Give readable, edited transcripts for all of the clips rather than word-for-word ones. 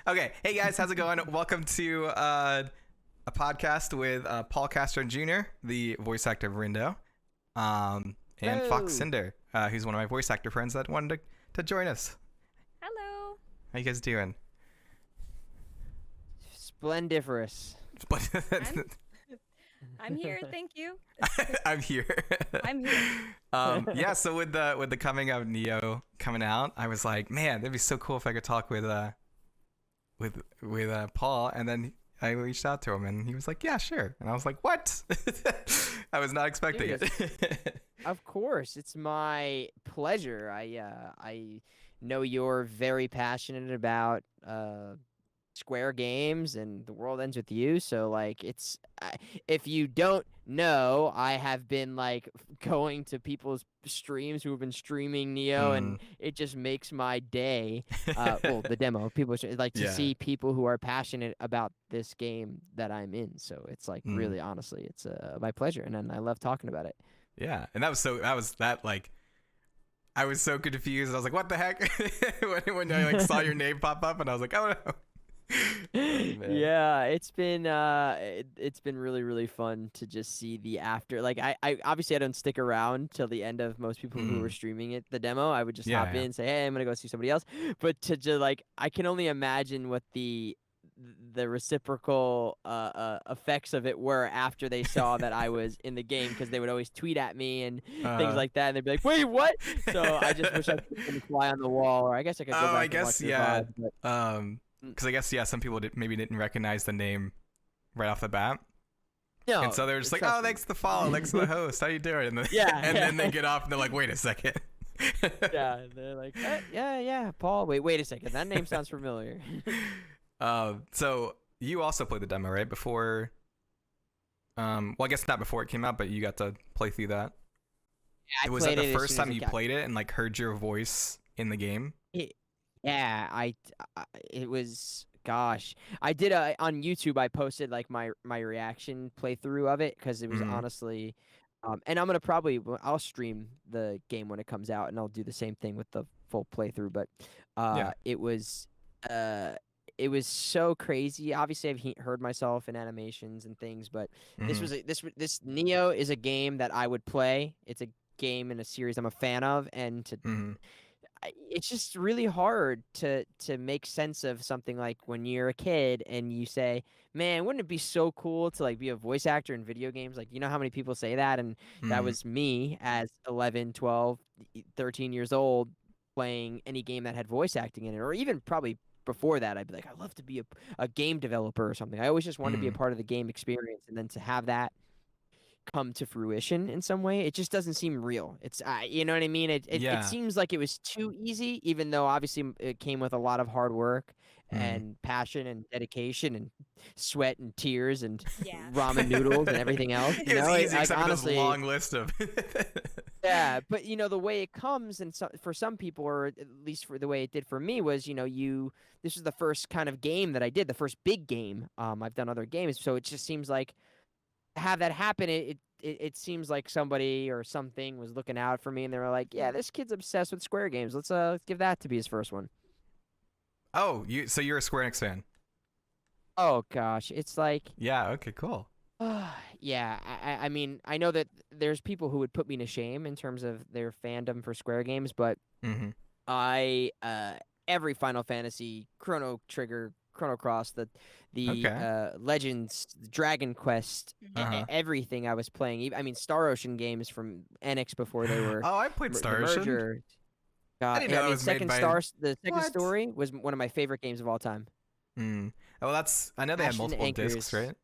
Okay, hey guys, how's it going? Welcome to a podcast with Paul Castro Jr., the voice actor of Rindo, and Hello. Fox Synder, who's one of my voice actor friends that wanted to join us. Hello. How you guys doing? Splendiferous. I'm here. Thank you. I'm here. I'm here. Yeah. So with the coming of Neo coming out, I was like, man, that'd be so cool if I could talk with Paul, and then I reached out to him, and he was like, yeah, sure. And I was like, what? I was not expecting it. Of course, it's my pleasure. I know you're very passionate about Square games, and the world ends with you. So like, if you don't know, I have been like going to people's streams who have been streaming Neo, and it just makes my day. Well, the demo people like to see people who are passionate about this game that I'm in. So it's like really, honestly, it's my pleasure, and I love talking about it. Yeah, and I was so confused. I was like, what the heck? when I like saw your name pop up, and I was like, oh no. Yeah, it's been really fun to just see the after. Like I obviously I don't stick around till the end of most people who were streaming it, the demo. I would just hop in, say, hey, I'm gonna go see somebody else. But to just like, I can only imagine what the reciprocal effects of it were after they saw that I was in the game, because they would always tweet at me and things like that, and they'd be like, wait, what? So I just wish I could fly on the wall, or I guess I could go back and watch yeah. the VOD, Because I guess some people maybe didn't recognize the name right off the bat. No, and so they're just like, oh, thanks for the follow, thanks for the host, how you doing? And then, then they get off and they're like, wait a second. Yeah, they're like, yeah, Paul. Wait a second, that name sounds familiar. So you also played the demo, right? Before, well, I guess not before it came out, but you got to play through that. Yeah, was that the first time you played it and like heard your voice in the game? Yeah, it was, gosh, I did on YouTube. I posted like my reaction playthrough of it, because it was honestly, and I'll stream the game when it comes out, and I'll do the same thing with the full playthrough. But it was so crazy. Obviously, I've heard myself in animations and things, but this Neo is a game that I would play. It's a game in a series I'm a fan of, and it's just really hard to make sense of something like when you're a kid and you say, man, wouldn't it be so cool to like be a voice actor in video games? Like, you know how many people say that? And that was me as 11, 12, 13 years old, playing any game that had voice acting in it, or even probably before that. I'd be like, I'd love to be a game developer or something. I always just wanted to be a part of the game experience, and then to have that come to fruition in some way, it just doesn't seem real. It's you know what I mean? It seems like it was too easy, even though obviously it came with a lot of hard work and passion and dedication and sweat and tears and ramen noodles and everything else. It was easy, except for this long list of yeah, but the way it comes, and for some people, or at least for the way it did for me, was this was the first kind of game that I did, the first big game. I've done other games, so it just seems like have that happen, it seems like somebody or something was looking out for me, and they were like, yeah, this kid's obsessed with Square games, let's give that to be his first one. Oh, so you're a Square Enix fan? Oh gosh, it's like, yeah, okay, cool. Yeah, I mean, I know that there's people who would put me to shame in terms of their fandom for Square games, but I every Final Fantasy, Chrono Trigger, Chrono Cross, the Legends, Dragon Quest, everything I was playing. I mean, Star Ocean games from Enix before they were. Oh, I played Star Ocean. I didn't know it was made by... The Second Story was one of my favorite games of all time. Well, I know they had multiple discs, right?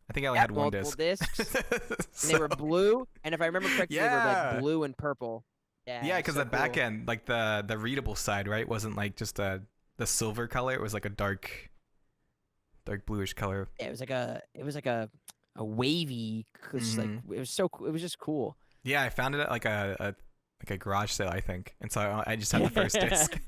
I think I only had one disc. Multiple discs. And they were blue, and if I remember correctly, they were like blue and purple. Yeah, because the back end, like the readable side, right, wasn't like just the silver color. It was like a dark bluish color. Yeah, it was like a wavy, like it was just cool. Yeah, I found it at like a garage sale, I think, and so I just had the first disc.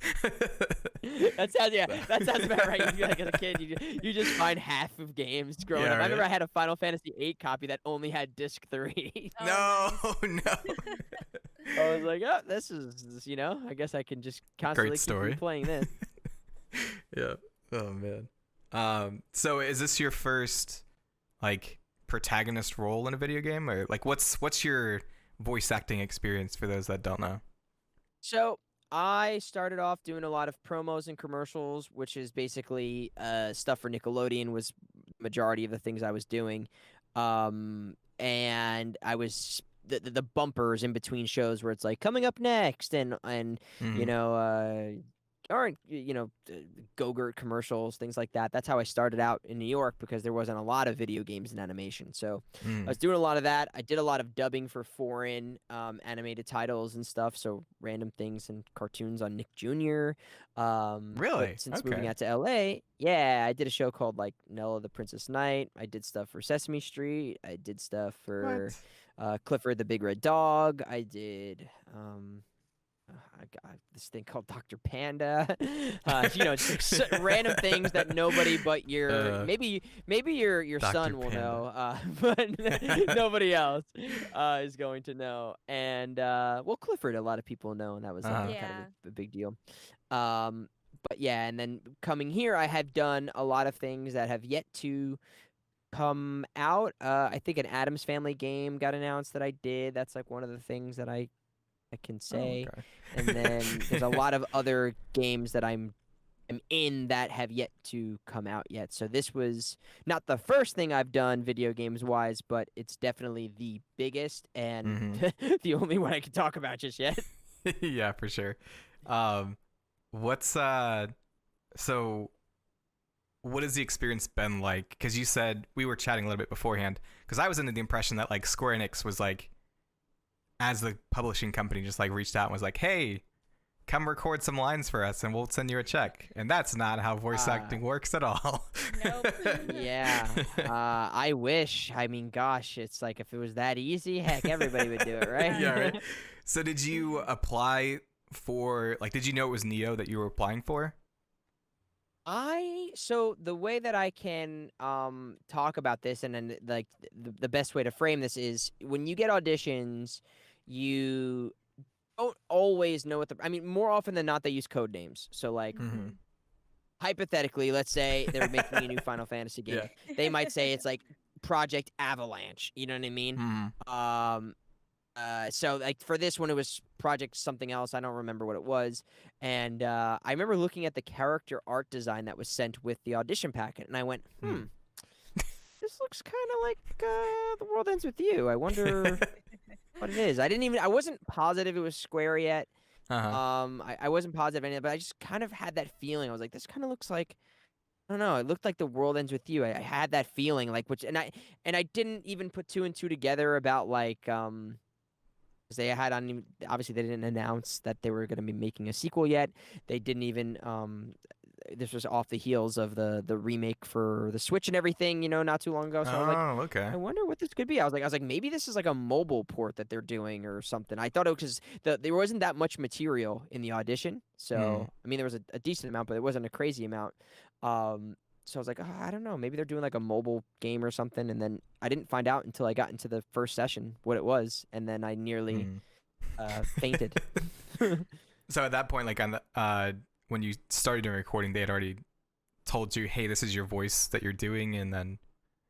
That sounds about right. Like as a kid, you just find half of games growing up. Right. I remember I had a Final Fantasy VIII copy that only had disc 3. No. I was like, oh, this is I guess I can just constantly keep playing this. Yeah, Oh man. So is this your first like protagonist role in a video game, or like what's your voice acting experience for those that don't know? So I started off doing a lot of promos and commercials, which is basically stuff for Nickelodeon was majority of the things I was doing. And I was the bumpers in between shows where it's like coming up next and you Mm, know or Go-Gurt commercials, things like that. That's how I started out in New York because there wasn't a lot of video games and animation. So I mm. was doing a lot of that. I did a lot of dubbing for foreign animated titles and stuff. So random things and cartoons on Nick Jr. But Really? since moving Okay. out to LA, yeah, I did a show called like Nella the Princess Knight. I did stuff for Sesame Street. I did stuff for What? Clifford the Big Red Dog. I did I got this thing called Dr. Panda. Just like random things that nobody but your Uh, maybe your Dr. son will Panda. know, but nobody else is going to know. And well, Clifford, a lot of people know, and that was Uh-huh. kind Yeah. of a big deal. But yeah, and then coming here, I have done a lot of things that have yet to come out. I think an Adams Family game got announced that I did. That's like one of the things that I can Oh, say. And then there's a okay. lot of other games that I'm in that have yet to come out yet. So this was not the first thing I've done video games wise, but it's definitely the biggest and Hmm. the only one I can talk about just yet. Yeah, for sure. Um, what's so what has the experience been like? Because you said we were chatting a little bit beforehand. Because I was under the impression that like Square Enix was like, as the publishing company, just like reached out and was like, "Hey, come record some lines for us, and we'll send you a check." And that's not how voice Uh, acting works at all. Nope. yeah, I wish. I mean, gosh, it's like if it was that easy, heck, everybody would do it, right? Yeah, right. So did you apply for like? Did you know it was Neo that you were applying for? So the way that I can talk about this and then like the best way to frame this is when you get auditions, you don't always know what I mean, more often than not they use code names. So like Mm-hmm. hypothetically, let's say they're making a new Final Fantasy Yeah. game. They might say it's like Project Avalanche, you know what I mean? Mm-hmm. Um so like for this one, it was Project something else. I don't remember what it was. And I remember looking at the character art design that was sent with the audition packet, and I went, Hmm. this looks kind of like The World Ends with You. I wonder what it is. I wasn't positive it was Square yet. Uh-huh. I wasn't positive any of it, but I just kind of had that feeling. I was like, this kind of looks like, I don't know. It looked like The World Ends with You. I had that feeling, like, and I didn't even put two and two together about like 'cause they had on obviously they didn't announce that they were going to be making a sequel yet. They didn't even this was off the heels of the remake for the Switch and everything, not too long ago. So I was like, Oh, okay. I wonder what this could be. I was like maybe this is like a mobile port that they're doing or something. I thought it was because there wasn't that much material in the audition. So I mean there was a decent amount, but it wasn't a crazy amount. So I was like, oh, I don't know, maybe they're doing like a mobile game or something. And then I didn't find out until I got into the first session what it was, and then I nearly fainted. So at that point, like on the when you started doing recording, they had already told you, "Hey, this is your voice that you're doing, and then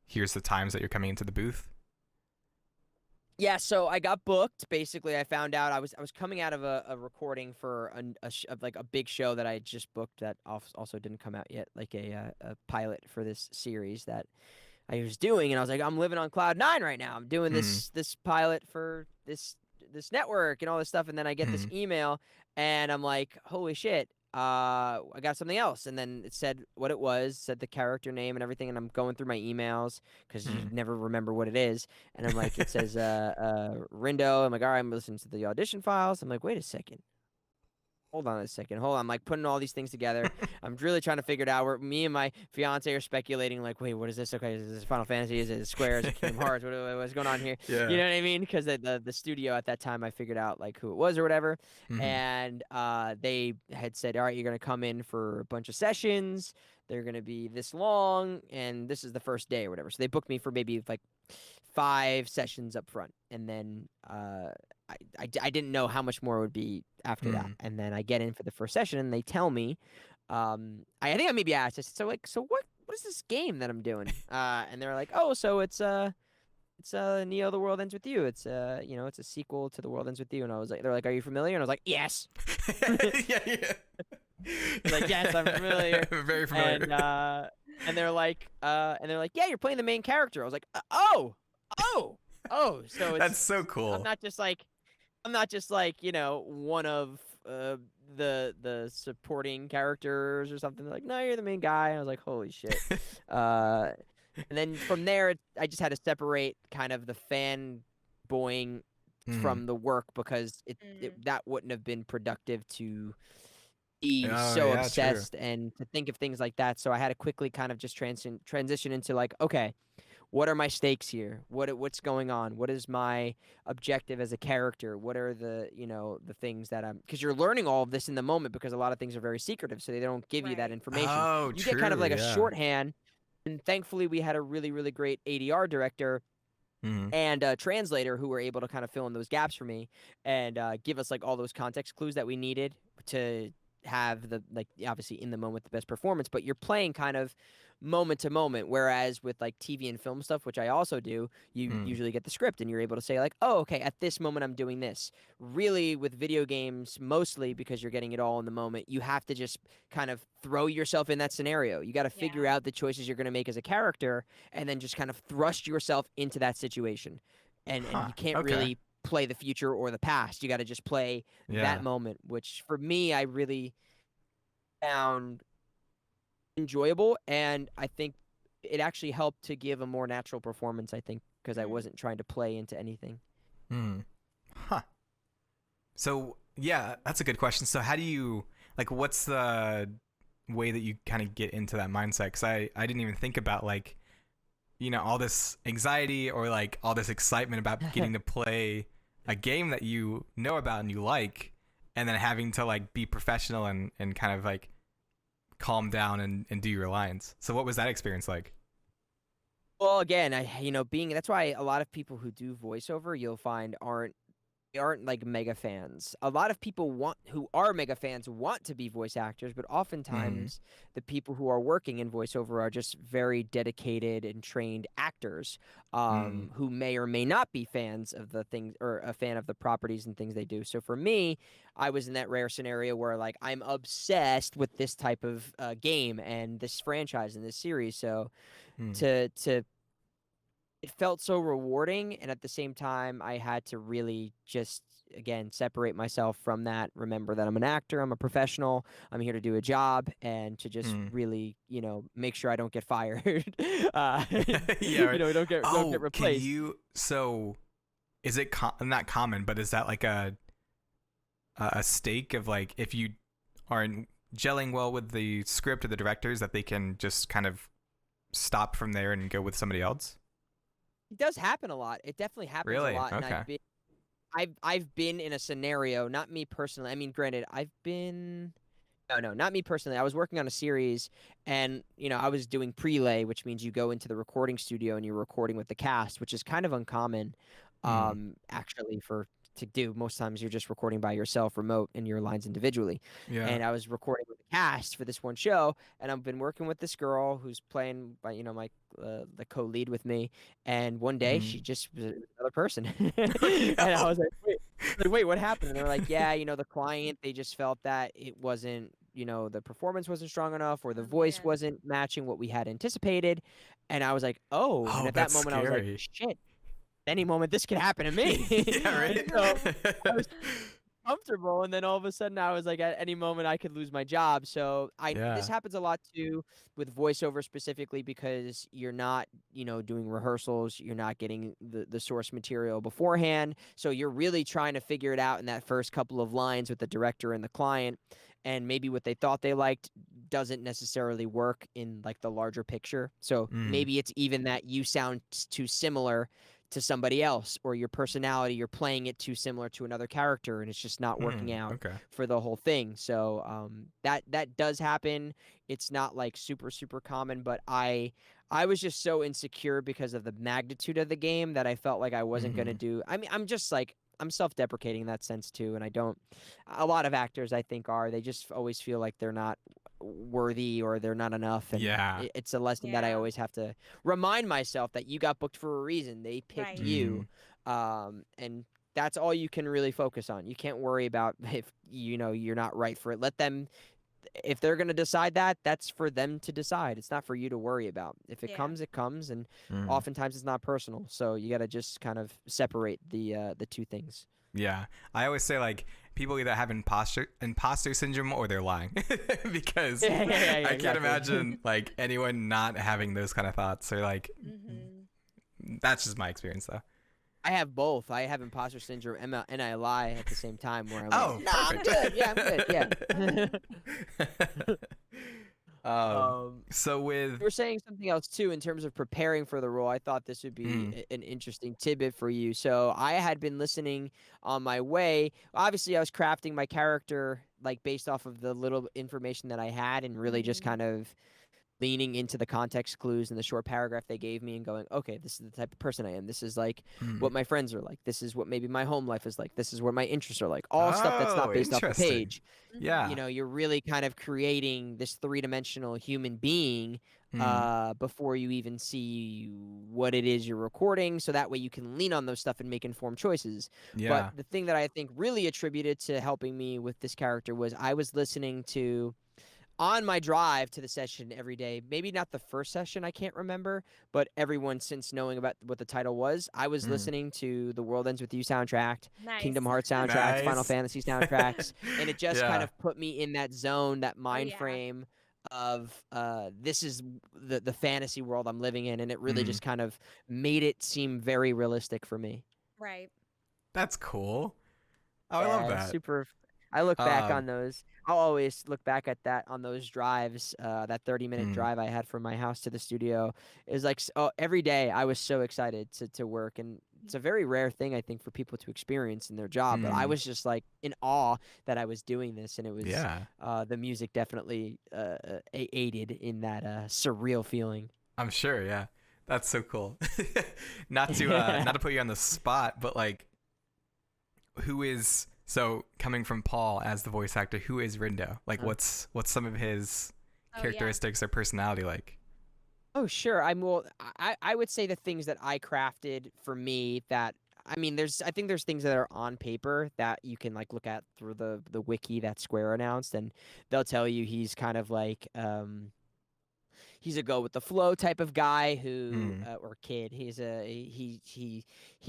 here's the times that you're coming into the booth." Yeah, so I got booked. Basically, I found out I was coming out of a recording for like a big show that I had just booked that also didn't come out yet, like a pilot for this series that I was doing, and I was like, I'm living on cloud nine right now. I'm doing this pilot for this network and all this stuff, and then I get this email, and I'm like, holy shit. I got something else, and then it said what it was, said the character name and everything, and I'm going through my emails because you never remember what it is, and I'm like, it says Rindo. I'm like, all right, I'm listening to the audition files. I'm like, wait a second, hold on a second, hold on. I'm like putting all these things together. I'm really trying to figure it out. Where me and my fiance are speculating, like, wait, what is this? Okay, is this Final Fantasy? Is it Square? Is it Kingdom Hearts? What's going on here? Yeah. You know what I mean? Because the studio at that time, I figured out like who it was or whatever, and they had said, all right, you're gonna come in for a bunch of sessions. They're gonna be this long, and this is the first day or whatever. So they booked me for maybe like 5 sessions up front, and then I didn't know how much more would be after that. And then I get in for the first session, and they tell me I think I maybe asked. I said, so what is this game that I'm doing? And they're like, oh, so it's Neo: The World Ends With You. It's it's a sequel to The World Ends With You. And I was like, they're like, are you familiar? And I was like, yes. Yeah. Like, yes, I'm familiar. Very familiar. And they're like, yeah, you're playing the main character. I was like, oh. So That's so cool. I'm not just like, one of the supporting characters or something. They're like, no, you're the main guy. And I was like, holy shit. And then from there, I just had to separate kind of the fanboying from the work because that wouldn't have been productive to be so obsessed true. and to think of things like that. So I had to quickly kind of just transition into like, okay, what are my stakes here? What's going on? What is my objective as a character? What are the things that because you're learning all of this in the moment because a lot of things are very secretive, so they don't give you that Right. information. Oh, You true. get kind of like a yeah. shorthand, and thankfully we had a really, really great ADR director and a translator who were able to kind of fill in those gaps for me and give us like all those context clues that we needed to have the like obviously in the moment the best performance, but you're playing kind of moment to moment, whereas with like TV and film stuff, which I also do, you usually get the script and you're able to say like, oh, okay, at this moment I'm doing this. Really with video games, mostly because you're getting it all in the moment, you have to just kind of throw yourself in that scenario. You got to figure Yeah. out the choices you're going to make as a character and then just kind of thrust yourself into that situation. And you can't Okay. really play the future or the past. You got to just play that Yeah. moment, which for me I really found enjoyable, and I think it actually helped to give a more natural performance, I think, because I wasn't trying to play into anything. Huh. So yeah, that's a good question. So how do you like? What's the way that you kind of get into that mindset? Because I didn't even think about like all this anxiety or like all this excitement about getting to play a game that you know about and you like, and then having to like be professional and kind of like calm down and do your lines. So what was that experience like? Well, again, that's why a lot of people who do voiceover, you'll find aren't like mega fans. A lot of people who are mega fans want to be voice actors, but oftentimes the people who are working in voiceover are just very dedicated and trained actors who may or may not be fans of the things or a fan of the properties and things they do. So for me, I was in that rare scenario where like I'm obsessed with this type of game and this franchise and this series. So to it felt so rewarding, and at the same time I had to really just again separate myself from that, remember that I'm an actor, I'm a professional, I'm here to do a job, and to just really make sure I don't get fired. Yeah. Right. Don't get Can replaced. you? So is it not common, but is that like a stake of like if you aren't gelling well with the script or the directors that they can just kind of stop from there and go with somebody else? It does happen a lot. It definitely happens a Really? lot, and Okay. I've been in a scenario, not me personally. I mean, granted, I've been no, not me personally. I was working on a series and, I was doing prelay, which means you go into the recording studio and you're recording with the cast, which is kind of uncommon actually to do. Most times you're just recording by yourself remote and your lines individually. Yeah. And I was recording with the cast for this one show, and I've been working with this girl who's playing by, my the co-lead with me, and one day she just was another person. And I was like, wait, what happened? And they're like, yeah, the client, they just felt that it wasn't, the performance wasn't strong enough or the Oh voice man. wasn't matching what we had anticipated. And I was like, oh, and Oh, at that that's moment I was like, scary. shit, any moment this could happen to me. Yeah. Oh Right. So no. I was comfortable, and then all of a sudden I was like, at any moment I could lose my job. So this Yeah. happens a lot too with voiceover specifically because you're not doing rehearsals, you're not getting the source material beforehand, so you're really trying to figure it out in that first couple of lines with the director and the client, and maybe what they thought they liked doesn't necessarily work in like the larger picture. So maybe it's even that you sound too similar to somebody else, or your personality, you're playing it too similar to another character, and it's just not working out Okay. for the whole thing. So that does happen. It's not like super super common, but I was just so insecure because of the magnitude of the game that I felt like I wasn't going to do. I mean, I'm just like I'm self-deprecating in that sense too, and I don't. A lot of actors I think are. They just always feel like they're not worthy or they're not enough, and Yeah. it's a lesson that I Yeah. always have to remind myself that you got booked for a reason. They picked Right. you, and that's all you can really focus on. You can't worry about if you're not right for it. Let them, if they're going to decide that, that's for them to decide. It's not for you to worry about. If it Yeah. comes, it comes, and Mm. oftentimes it's not personal. So you got to just kind of separate the two things. Yeah. I always say, like, people either have imposter syndrome or they're lying. Because Yeah, I can't exactly. imagine, like, anyone not having those kind of thoughts, or, like, that's just my experience, though. I have both. I have imposter syndrome and I lie at the same time. Where I'm Oh, like, no, I'm perfect. good. Yeah, I'm good. Yeah. So with You were saying something else too in terms of preparing for the role. I thought this would be an interesting tidbit for you. So I had been listening on my way. Obviously, I was crafting my character like based off of the little information that I had, and really just kind of leaning into the context clues in the short paragraph they gave me and going, okay, this is the type of person I am. This is like what my friends are like. This is what maybe my home life is like. This is what my interests are like. All stuff that's not based off the interesting. page. Yeah. You're really kind of creating this three-dimensional human being before you even see what it is you're recording. So that way you can lean on those stuff and make informed choices. Yeah. But the thing that I think really attributed to helping me with this character was I was listening to, on my drive to the session every day, maybe not the first session, I can't remember, but everyone since knowing about what the title was, I was listening to the World Ends With You soundtrack, Nice. Kingdom Hearts soundtracks, Final Nice. Fantasy soundtracks, and it just kind Yeah. of put me in that zone, that mind yeah. frame of this is the fantasy world I'm living in, and it really just kind of made it seem very realistic for me. Right. That's cool. Oh, I love Yeah, that. super. I look back on Um, those. I'll always look back at that on those drives. That 30-minute drive I had from my house to the studio is like every day I was so excited to work, and it's a very rare thing I think for people to experience in their job. But I was just like in awe that I was doing this, and it was Yeah. the music definitely aided in that surreal feeling. I'm sure, yeah. That's so cool. Not to put you on the spot, but like, who is, so coming from Paul as the voice actor, who is Rindo? Like, what's some of his characteristics or personality like? Oh, sure. I would say the things that I crafted for me that, I mean, I think there's things that are on paper that you can like look at through the wiki that Square announced, and they'll tell you he's kind of like he's a go with the flow type of guy who or kid. He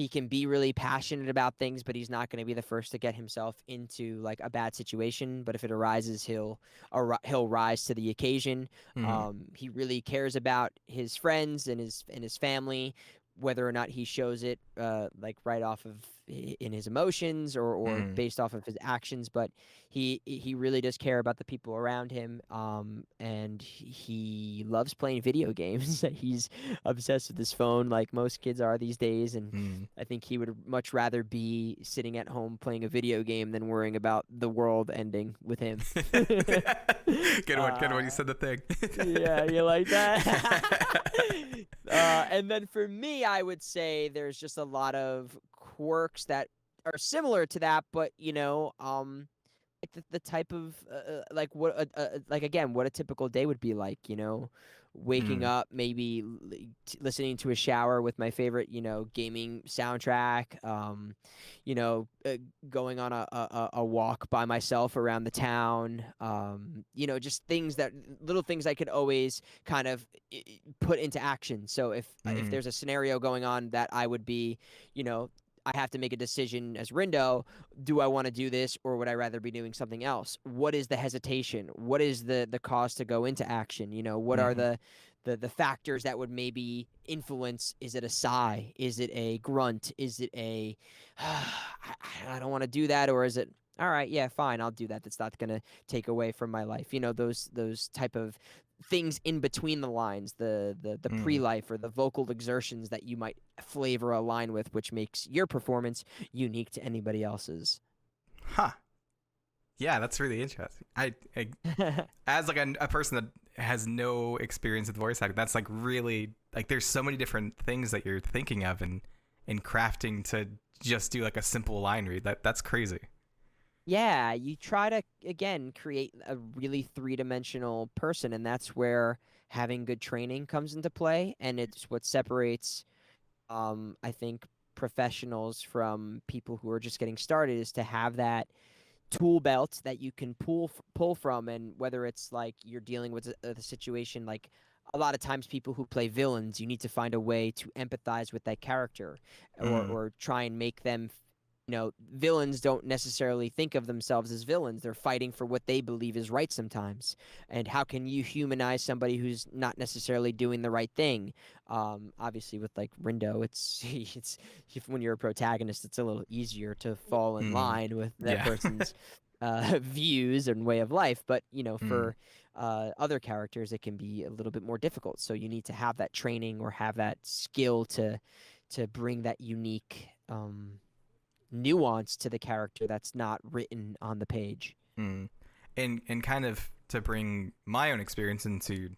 can be really passionate about things, but he's not going to be the first to get himself into like a bad situation. But if it arises, he'll rise to the occasion. He really cares about his friends and his family, whether or not he shows it like right off of in his emotions or based off of his actions, but he really does care about the people around him, and he loves playing video games. He's obsessed with his phone like most kids are these days, and I think he would much rather be sitting at home playing a video game than worrying about the world ending with him. Good one. You said the thing. Yeah, you like that? And then for me, I would say there's just a lot of quirks that are similar to that, but like the type of like what like again what a typical day would be like, waking up, maybe listening to a shower with my favorite gaming soundtrack, going on a walk by myself around the town, just little things I could always kind of put into action. So if there's a scenario going on that I would be, I have to make a decision as Rindo. Do I want to do this, or would I rather be doing something else? What is the hesitation? What is the cause to go into action? What are the factors that would maybe influence? Is it a sigh? Is it a grunt? Is it a I don't want to do that? Or is it, all right, yeah, fine, I'll do that. That's not going to take away from my life. Those type of things in between the lines, the pre-life or the vocal exertions that you might flavor a line with, which makes your performance unique to anybody else's. Huh. Yeah, that's really interesting. I as like a person that has no experience with voice acting, that's like really like there's so many different things that you're thinking of and crafting to just do like a simple line read. That's crazy. Yeah, you try to again create a really three-dimensional person, and that's where having good training comes into play, and it's what separates I think professionals from people who are just getting started is to have that tool belt that you can pull from, and whether it's like you're dealing with the situation, like a lot of times people who play villains, you need to find a way to empathize with that character, Mm, or try and make them, villains don't necessarily think of themselves as villains. They're fighting for what they believe is right sometimes. And how can you humanize somebody who's not necessarily doing the right thing? Obviously with like Rindo, it's when you're a protagonist, it's a little easier to fall in mm, line with that yeah. person's views and way of life. But Mm, for other characters, it can be a little bit more difficult. So you need to have that training or have that skill to bring that unique nuance to the character that's not written on the page. mm. And kind of to bring my own experience into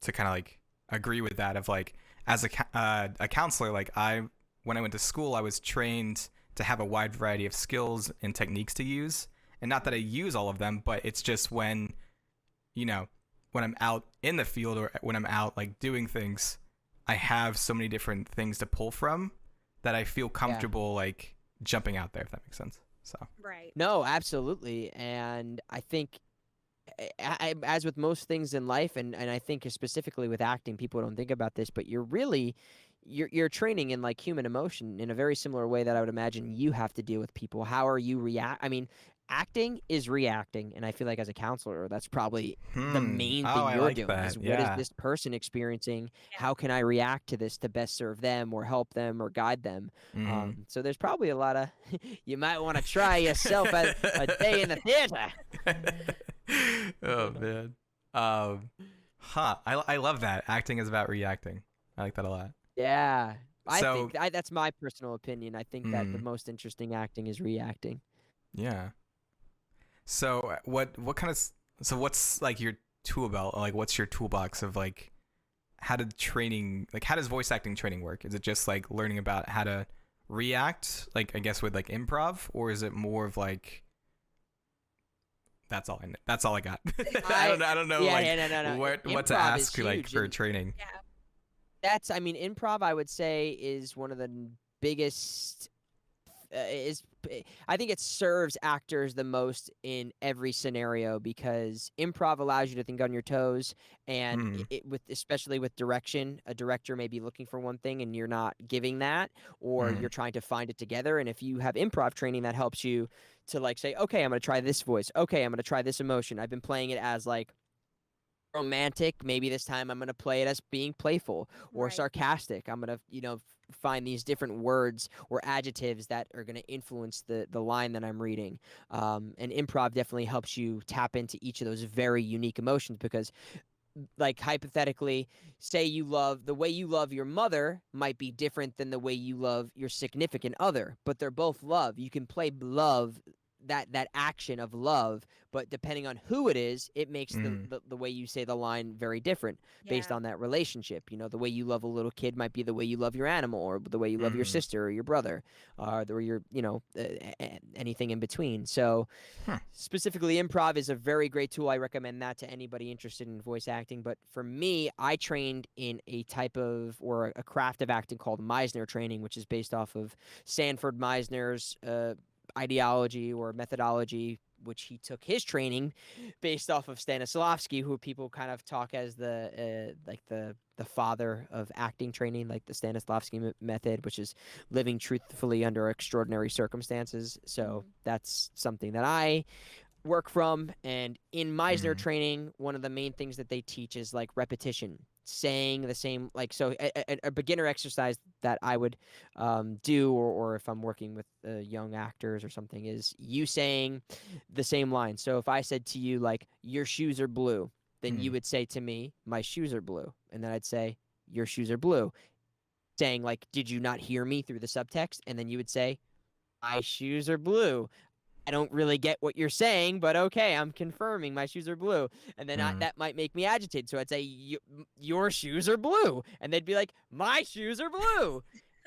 to kind of like agree with that of like as a counselor, like I when I went to school, I was trained to have a wide variety of skills and techniques to use, and not that I use all of them, but it's just when you know when I'm out in the field or when I'm out like doing things, I have so many different things to pull from that I feel Yeah. comfortable like jumping out there, if that makes sense. So. Right. No, absolutely. And I think as with most things in life, and I think specifically with acting, people don't think about this, but you're training in like human emotion in a very similar way that I would imagine you have to deal with people. How are you react? I mean, acting is reacting, and I feel like as a counselor, that's probably the main Oh, thing I you're like doing is that. what is Yeah. this person experiencing? Yeah. How can I react to this to best serve them or help them or guide them? Mm-hmm. So there's probably a lot of you might want to try yourself at a day in the theater. Oh man. Um, I love that. Acting is about reacting. I like that a lot. Yeah. I So, think that's my personal opinion. I think that the mm, most interesting acting is reacting. yeah. So what kind of so what's like your tool belt? Like what's your toolbox of like how does voice acting training work? Is it just like learning about how to react, like I guess with like improv, or is it more of like that's all I got. I I don't know Yeah, like yeah, no, no, no. what to Improv is ask like huge, for and training. Yeah. I mean, improv I would say is one of the biggest is I think it serves actors the most in every scenario because improv allows you to think on your toes, and Mm, with especially with direction, a director may be looking for one thing and you're not giving that, or mm, you're trying to find it together. And if you have improv training, that helps you to like say, okay, I'm going to try this voice. Okay, I'm going to try this emotion. I've been playing it as like romantic. Maybe this time I'm going to play it as being playful or Right. sarcastic. I'm going to, find these different words or adjectives that are going to influence the line that I'm reading. And improv definitely helps you tap into each of those very unique emotions because, like, hypothetically, say the way you love your mother might be different than the way you love your significant other, but they're both love. You can play love, that action of love, but depending on who it is, it makes mm, the way you say the line very different based Yeah. on that relationship. The way you love a little kid might be the way you love your animal, or the way you love your mm. sister or your brother, or your anything in between. So Huh. specifically, improv is a very great tool. I recommend that to anybody interested in voice acting. But for me, I trained in a type of or a craft of acting called Meisner training, which is based off of Sanford Meisner's ideology or methodology, which he took his training based off of Stanislavski, who people kind of talk as the father of acting training, like the Stanislavski method, which is living truthfully under extraordinary circumstances. So Mhm. that's something that I work from. And in Meisner Mm, training, one of the main things that they teach is like repetition, saying the same, like, so a beginner exercise that I would do, or if I'm working with young actors or something, is you saying the same line. So if I said to you, like, your shoes are blue, then you mm, would say to me, my shoes are blue. And then I'd say, your shoes are blue. Saying, like, did you not hear me through the subtext? And then you would say, my shoes are blue. I don't really get what you're saying, but okay, I'm confirming my shoes are blue. And then mm, that might make me agitated. So I'd say, your shoes are blue. And they'd be like, my shoes are blue.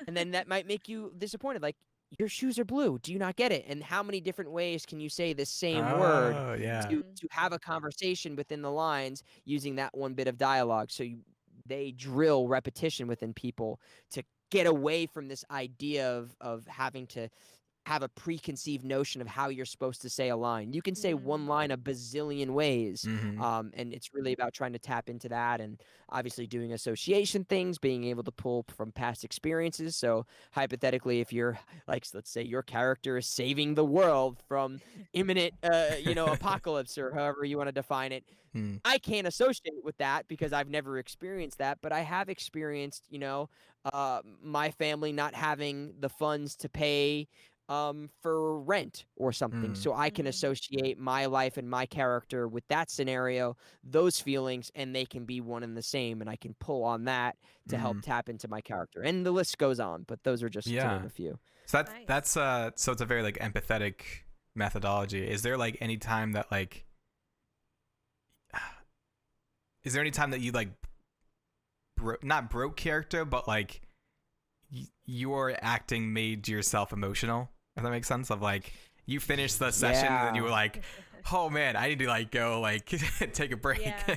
And then that might make you disappointed. Like, your shoes are blue. Do you not get it? And how many different ways can you say the same word Oh, yeah. to have a conversation within the lines using that one bit of dialogue? So they drill repetition within people to get away from this idea of having to have a preconceived notion of how you're supposed to say a line. You can say one line a bazillion ways, Mm-hmm. and it's really about trying to tap into that and obviously doing association things, being able to pull from past experiences. So hypothetically, if you're like, let's say your character is saving the world from imminent, apocalypse or however you want to define it, Mm. I can't associate with that because I've never experienced that, but I have experienced, my family not having the funds to pay for rent or something. Mm. So I can associate my life and my character with that scenario, those feelings, and they can be one and the same. And I can pull on that to help tap into my character. And the list goes on, but those are just to name a few. So Nice. that's so it's a very like empathetic methodology. Is there like any time that like is there any time that you like not broke character, but like your acting made yourself emotional? If that makes sense. Of like you finished the session and you were like, oh man, I need to like go like take a break. Yeah.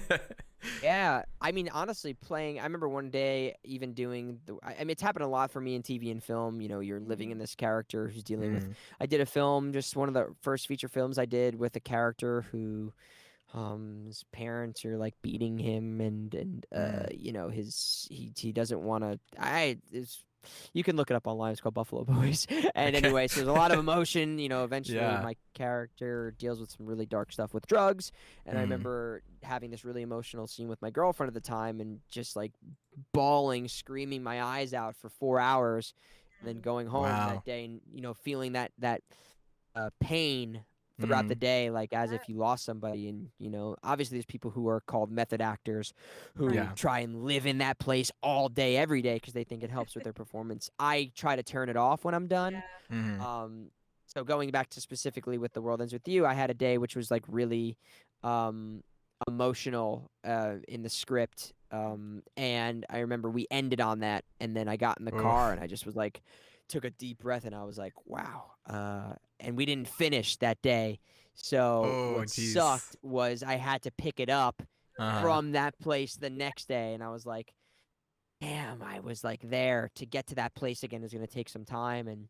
Yeah, I mean, honestly, playing. I remember one day even doing the. I mean, it's happened a lot for me in TV and film. You know, you're living in this character who's dealing with. I did a film, just one of the first feature films I did with a character who, his parents are like beating him, and he doesn't want to. You can look it up online. It's called Buffalo Boys. And Okay. anyway, so there's a lot of emotion. Eventually Yeah. my character deals with some really dark stuff with drugs. And I Mhm. remember having this really emotional scene with my girlfriend at the time and just like bawling, screaming my eyes out for 4 hours, and then going home Wow. that day and, feeling that pain throughout the Mhm. day, like as if you lost somebody. And obviously there's people who are called method actors who Yeah. try and live in that place all day every day because they think it helps with their performance. I try to turn it off when I'm done. Mhm. So going back to specifically with The World Ends With You, I had a day which was like really emotional in the script, and I remember we ended on that, and then I got in the car and I just was like, took a deep breath, and I was like, wow. And we didn't finish that day. So Oh, what jeez. sucked was I had to pick it up Uh-huh. from that place the next day, and I was like, damn, I was like there to get to that place again is going to take some time. And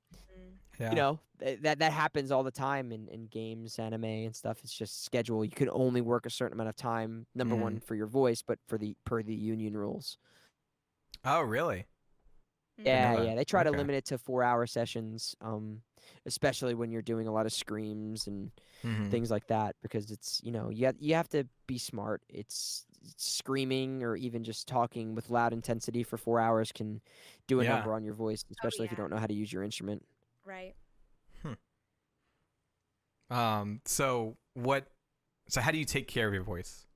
Yeah. that happens all the time in games, anime, and stuff. It's just schedule. You can only work a certain amount of time. Number one for your voice, but per the union rules. Oh, really? Yeah, know yeah. that. They try to Okay. limit it to 4-hour sessions, especially when you're doing a lot of screams and Mhm. things like that, because it's you have to be smart. It's screaming or even just talking with loud intensity for 4 hours can do a Yeah. number on your voice, especially if you don't know how to use your instrument. Right. So how do you take care of your voice?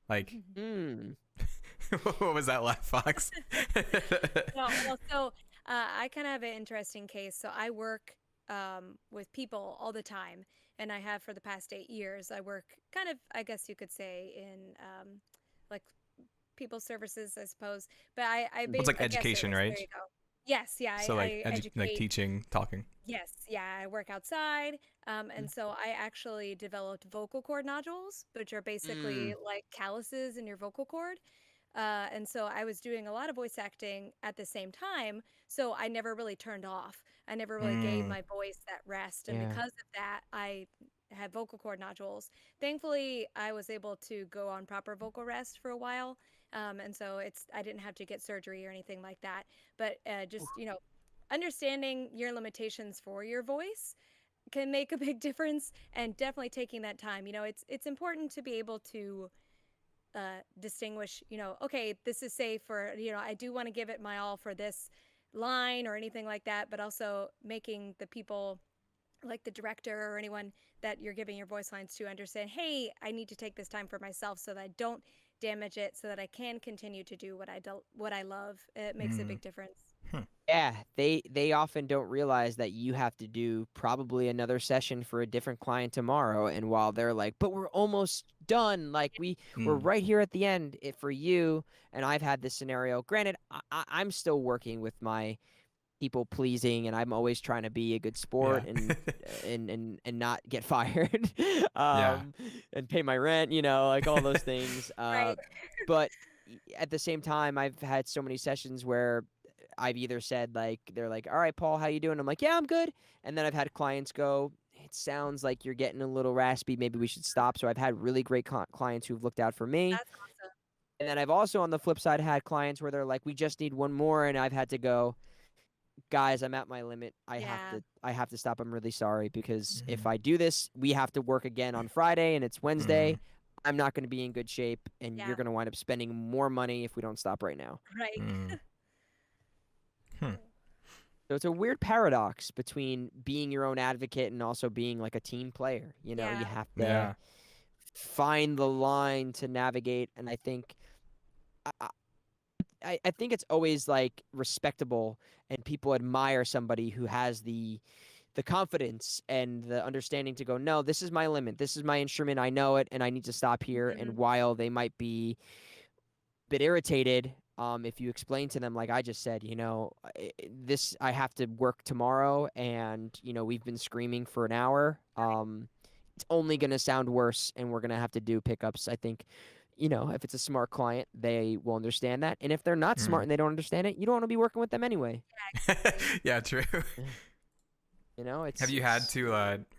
Like Hmm. what was that laugh, Fox? So I kind of have an interesting case. So I work with people all the time, and I have for the past 8 years. I work kind of, I guess you could say, in like people services, I suppose. But It's like I guess education, service. right? There you go. Yes, yeah, So like I like educate. teaching, talking. Yes, yeah, I work outside. And so I actually developed vocal cord nodules, which are basically Mm. like calluses in your vocal cord. And so I was doing a lot of voice acting at the same time. So I never really turned off. I never really gave Mm. my voice that rest. And Yeah. because of that, I had vocal cord nodules. Thankfully, I was able to go on proper vocal rest for a while. And so I didn't have to get surgery or anything like that. But just, understanding your limitations for your voice can make a big difference, and definitely taking that time. It's important to be able to distinguish, okay, this is safe for, I do want to give it my all for this line or anything like that, but also making the people like the director or anyone that you're giving your voice lines to understand, hey, I need to take this time for myself so that I don't damage it, so that I can continue to do what I love. It makes a Mm. big difference. Yeah, they often don't realize that you have to do probably another session for a different client tomorrow, and while they're like, "But we're almost done. Like we're Mm. right here at the end." For you, and I've had this scenario. Granted, I'm still working with my people pleasing, and I'm always trying to be a good sport Yeah. and not get fired, Yeah. and pay my rent, like all those things. Right. But at the same time, I've had so many sessions where I've either said like they're like, "All right, Paul, how you doing?" I'm like, "Yeah, I'm good," and then I've had clients go, "It sounds like you're getting a little raspy. Maybe we should stop." So I've had really great clients who've looked out for me. That's awesome. And then I've also, on the flip side, had clients where they're like, "We just need one more," and I've had to go, "Guys, I'm at my limit. Yeah. I have to stop. I'm really sorry because if Mhm. I do this, we have to work again on Friday, and it's Mhm. Wednesday. I'm not going to be in good shape, and Yeah. you're going to wind up spending more money if we don't stop right now." Right. Mm. Hmm. So it's a weird paradox between being your own advocate and also being like a team player. You Yeah. have to Yeah. find the line to navigate, and I think I, I think it's always like respectable, and people admire somebody who has the confidence and the understanding to go, "No, this is my limit. This is my instrument. I know it, and I need to stop here." And Mhm. while they might be a bit irritated, if you explain to them, like I just said, this I have to work tomorrow, and we've been screaming for an hour. It's only gonna sound worse, and we're gonna have to do pickups. I think, if it's a smart client, they will understand that, and if they're not smart Mm. and they don't understand it, you don't want to be working with them anyway. Exactly. Yeah, true. It's Have you had to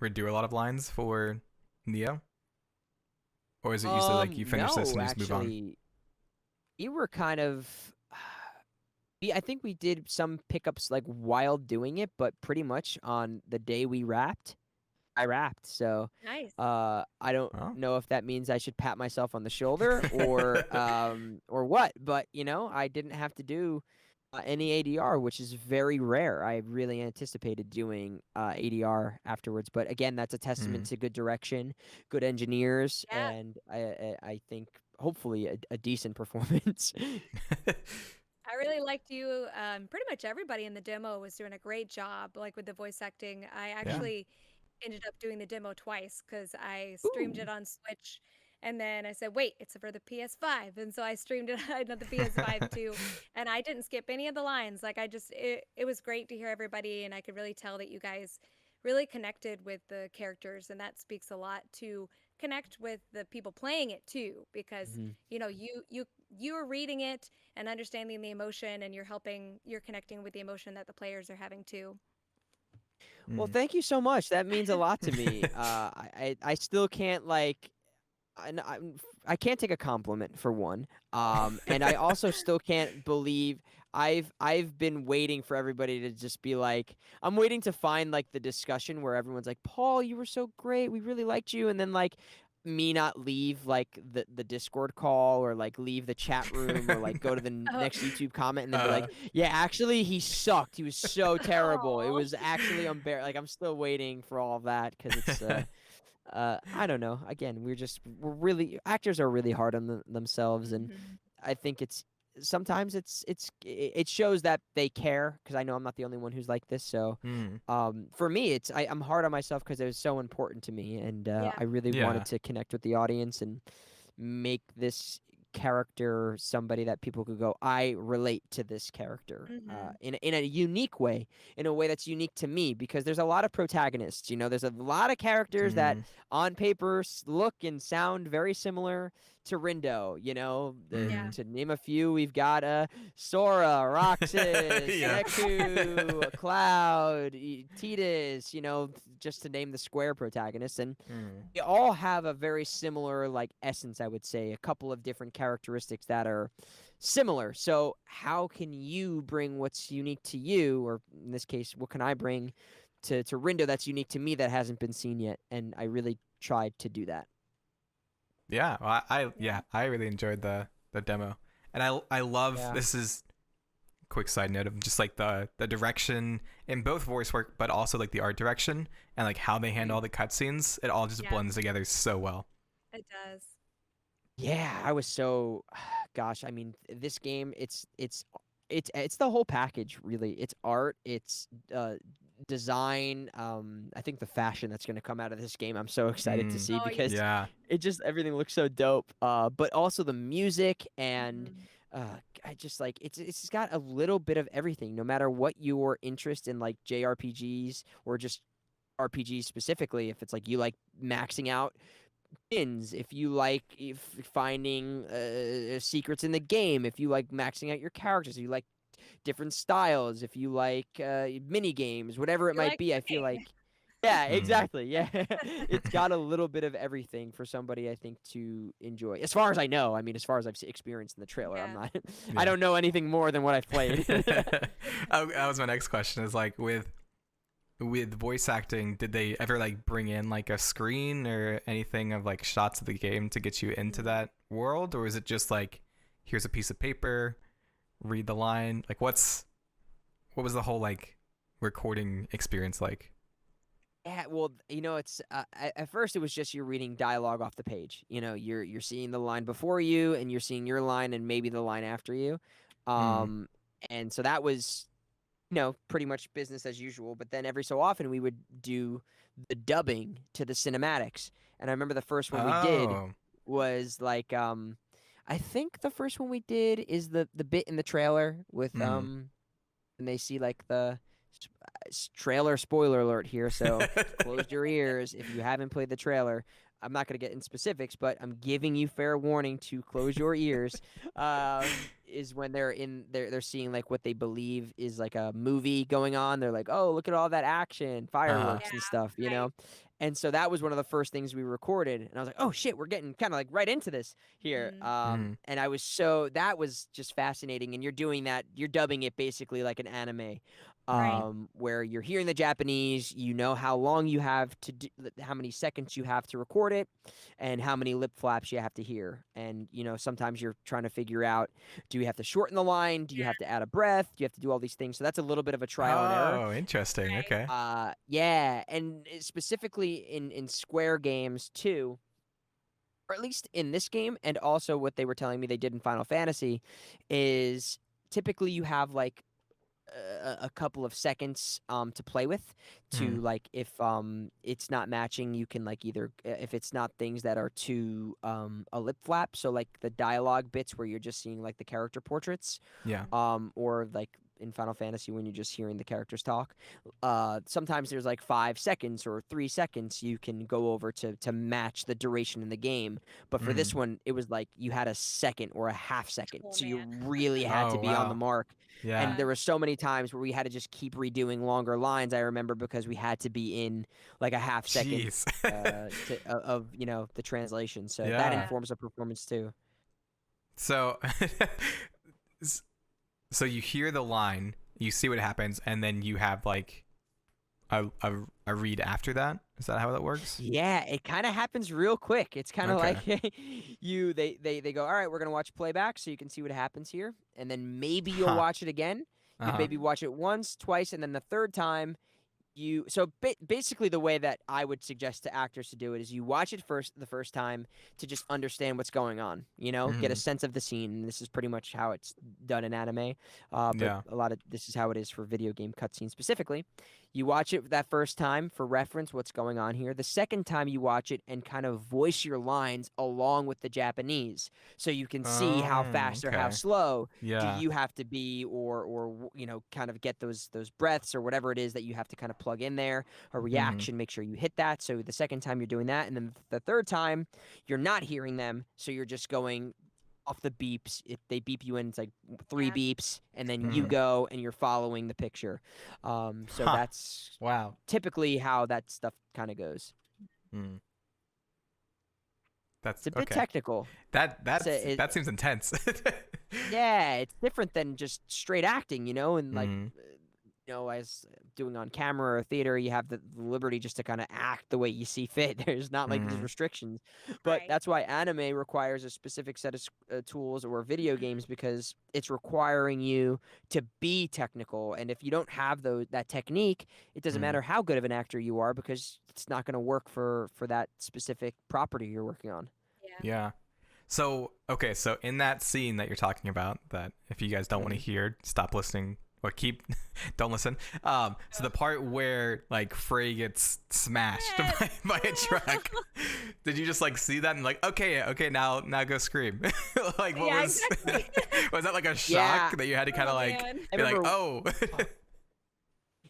redo a lot of lines for Neo? Or is it usually like you finish this no, and you just move on? actually, we were kind of. I think we did some pickups like while doing it, but pretty much on the day we wrapped, I rapped. So Nice. I don't Oh. know if that means I should pat myself on the shoulder or what, but I didn't have to do any ADR, which is very rare. I really anticipated doing ADR afterwards, but again, that's a testament Mm. to good direction, good engineers, Yeah. and I think hopefully a decent performance. I really liked you. Pretty much everybody in the demo was doing a great job, like with the voice acting. I Yeah. actually ended up doing the demo twice because I streamed Ooh. it on Switch, and then I said, "Wait, it's for the PS5," and so I streamed it on the PS5 too. And I didn't skip any of the lines. Like it was great to hear everybody, and I could really tell that you guys really connected with the characters, and that speaks a lot to connect with the people playing it too, because Mhm. you're reading it and understanding the emotion, and you're connecting with the emotion that the players are having too. Well, Mm. thank you so much. That means a lot to me. I still can't like I can't take a compliment for one. And I also still can't believe I've been waiting for everybody to just be like, I'm waiting to find like the discussion where everyone's like, "Paul, you were so great. We really liked you." And then like me not leave like the Discord call or like leave the chat room or like go to the Oh, next YouTube comment and then be uh, like, "Yeah, actually he sucked. He was so terrible. It oh, was actually unbearable." Like I'm still waiting for all of that because it's I don't know. Again, we're really actors are really hard on themselves, and mhm. I think it's sometimes it shows that they care because I know I'm not the only one who's like this. So, mm. for me, I'm hard on myself because it was so important to me, and Yeah. I really wanted Yeah. to connect with the audience and make this character somebody that people could go, "I relate to this character," Mhm. in a unique way, in a way that's unique to me, because there's a lot of protagonists. There's a lot of characters that Mm. on paper look and sound very similar to Rindo. Yeah. Mm. To name a few, we've got Sora, Roxas, Yeah. Deku, Cloud, Tidus. Just to name the Square protagonists, and Mm. they all have a very similar like essence, I would say, a couple of different characteristics that are similar. So how can you bring what's unique to you, or in this case, what can I bring to Rindo that's unique to me that hasn't been seen yet? And I really tried to do that. Yeah. Well, Yeah. I really enjoyed the demo. And I love Yeah. this is quick side note of just like the direction in both voice work, but also like the art direction and like how they handle all the cutscenes. It all just Yeah. blends together so well. It does. Yeah, I was so gosh, I mean, this game it's the whole package, really. It's art, it's design, I think the fashion that's going to come out of this game I'm so excited to Mm. see Oh yeah. because Yeah. it just everything looks so dope. But also the music and Mhm. I just like it's got a little bit of everything. No matter what your interest in like JRPGs or just RPGs specifically, if it's like you like maxing out pins, if you like finding secrets in the game, if you like maxing out your characters, if you like different styles, if you like mini games, whatever it You might like be, I feel cooking. like yeah, Mm. exactly. Yeah. It's got a little bit of everything for somebody I think to enjoy. As far as I know, I mean as far as I've experienced in the trailer, I'm Yeah. not I Yeah. don't know anything more than what I've played. Oh, that was my next question. Is like with voice acting, did they ever like bring in like a screen or anything of like shots of the game to get you into that world, or is it just like here's a piece of paper, read the line? Like what was the whole like recording experience like? Yeah, well, it's at first it was just you're reading dialogue off the page. You're seeing the line before you, and you're seeing your line, and maybe the line after you. Mm. Um, and so that was, pretty much business as usual. But then every so often we would do the dubbing to the cinematics. And I remember the first one we did Oh. was like, I think the first one we did is the bit in the trailer with Mm. and they see like the trailer spoiler alert here, so close your ears if you haven't played the trailer. I'm not going to get in specifics, but I'm giving you fair warning to close your ears. Is when they're seeing like what they believe is like a movie going on. They're like, oh, look at all that action, Uh-huh. fireworks and Yeah, stuff, right. And so that was one of the first things we recorded, and I was like, oh shit, we're getting kind of like right into this here. Mm. Mm. And that was just fascinating. And you're doing that, you're dubbing it basically like an anime, Right. where you're hearing the Japanese, how long you have to how many seconds you have to record it, and how many lip flaps you have to hear. And sometimes you're trying to figure out, do you have to shorten the line? Do you have to add a breath? Do you have to do all these things? So that's a little bit of a trial and error. Oh, interesting. Right. Okay. Yeah, and specifically in Square games too, or at least in this game, and also what they were telling me they did in Final Fantasy, is typically you have like a couple of seconds to play with, to Mm. like if it's not matching, you can like either if it's not things that are too a lip flap, so like the dialogue bits where you're just seeing like the character portraits, Yeah. or like in Final Fantasy when you're just hearing the characters talk. Sometimes there's like 5 seconds or 3 seconds you can go over to match the duration in the game. But for Mm. this one, it was like you had a second or a half second, Oh so you man. really had to Oh, be on the wow. mark. Yeah. And there were so many times where we had to just keep redoing longer lines. I remember because we had to be in like a half second Jeez. of the translation. So that Yeah. informs the performance too. So s- so you hear the line, you see what happens, and then you have like a read after that. Is that how that works? Yeah, it kind of happens real quick. It's kind of Okay. like they go, all right, we're gonna watch playback so you can see what happens here, and then maybe you'll Huh. watch it again. You Uh-huh. maybe watch it once, twice, and then the third time basically the way that I would suggest to actors to do it is you watch it the first time to just understand what's going on, get a Mhm. sense of the scene. And this is pretty much how it's done in anime, but Yeah. a lot of this is how it is for video game cutscenes specifically. You watch it that first time for reference, what's going on here. The second time you watch it and kind of voice your lines along with the Japanese, so you can see how fast or how Okay. slow do Yeah. you have to be, or kind of get those breaths or whatever it is that you have to kind of plug in there, a Mhm. reaction, make sure you hit that. So the second time you're doing that, and then the third time you're not hearing them, so you're just going off the beeps. If they beep you in, it's like 3 Yeah. beeps, and then you Mhm. go and you're following the picture. So Huh. that's Wow. typically how that stuff kind of goes. Mm. It's That's a bit okay. technical. That seems intense. Yeah, it's different than just straight acting, and like, Mhm. as doing on camera or theater, you have the liberty just to kind of act the way you see fit. There's not like these Mhm. restrictions, but Right. that's why anime requires a specific set of tools, or video games, because it's requiring you to be technical. And if you don't have that technique, it doesn't Mhm. matter how good of an actor you are, because it's not going to work for that specific property you're working on. Yeah. Yeah. So, okay, so in that scene that you're talking about, that if you guys don't want to Mhm. hear, stop listening What keep don't listen. So the part where like Frey gets smashed by a truck. Did you just like see that and like okay now go scream? Like what was exactly. was that like a shock Yeah. that you had to kind of like Man. I be like, remember- oh.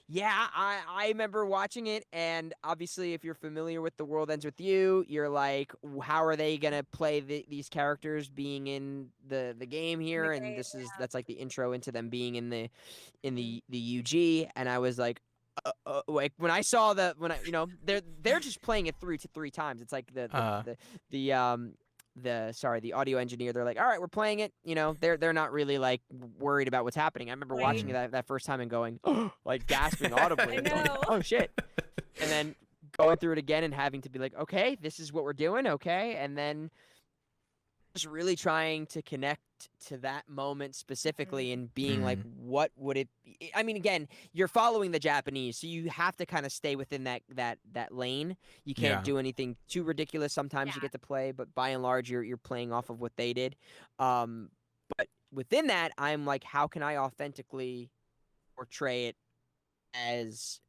Yeah, I remember watching it, and obviously, if you're familiar with The World Ends With You, you're like, how are they gonna play these characters being in the game here? And game, that's like the intro into them being in the Mhm. UG, and I was like. Like when I saw they're just playing it three times. It's like the audio engineer, they're like, all right, we're playing it, they're not really like worried about what's happening. I remember watching Right. that first time and going like gasping audibly I and going, know. oh shit, and then going through it again and having to be like, okay, this is what we're doing, okay, and then just really trying to connect to that moment specifically and being like, what would it be? I mean, again, you're following the Japanese, so you have to kind of stay within that lane. You can't Yeah. do anything too ridiculous. Sometimes you get to play, but by and large, you're playing off of what they did. But within that, I'm like, how can I authentically portray it as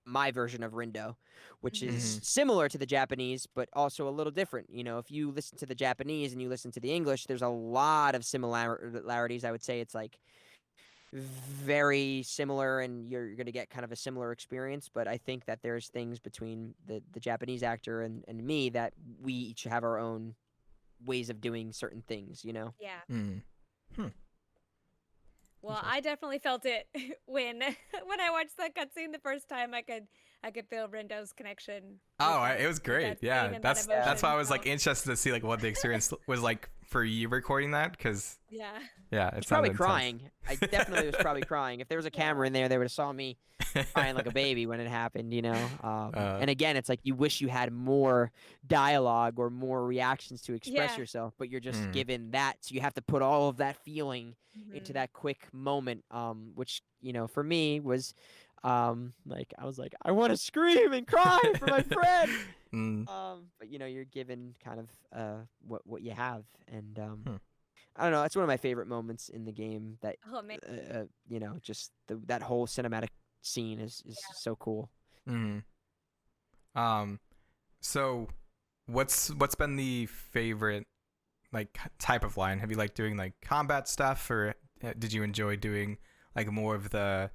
my version of Rindo, which is similar to the Japanese, but also a little different. If you listen to the Japanese and you listen to the English, there's a lot of similarities. I would say it's like very similar, and you're going to get kind of a similar experience. But I think that there's things between the Japanese actor and me that we each have our own ways of doing certain things, Yeah. Well, I definitely felt it when I watched that cutscene the first time. I could feel Rendo's connection. Oh, it was great. Yeah, that's why I was like so, interested to see like what the experience was like for you recording that, because yeah. it Probably sounded crying. I definitely was probably crying. If there was a camera in there, they would have saw me intense. crying like a baby when it happened, and again, it's like you wish you had more dialogue or more reactions to express Yeah. yourself, but you're just given that, so you have to put all of that feeling into Mhm. that quick moment, which for me was like I was like, I want to scream and cry for my friend. But you're given kind of what you have, and I don't know, that's one of my favorite moments in the game, that Oh man. just that whole cinematic scene is so cool. So what's been the favorite like type of line? Have you liked doing like combat stuff, or did you enjoy doing like more of the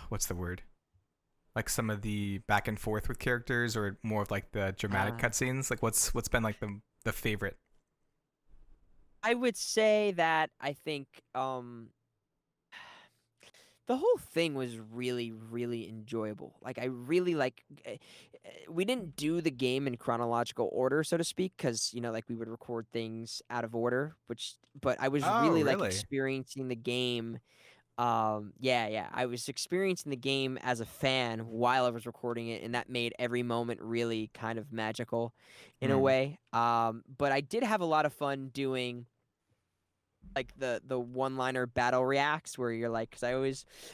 what's the word, like some of the back and forth with characters, or more of like the dramatic cutscenes? Like what's been like the favorite? I would say that I think the whole thing was really, really enjoyable. Like I really we didn't do the game in chronological order, so to speak, because like we would record things out of order, but I was really like Really? experiencing the game. I was experiencing the game as a fan while I was recording it, and that made every moment really kind of magical in a way. But I did have a lot of fun doing like the one-liner battle reacts, where you're like, because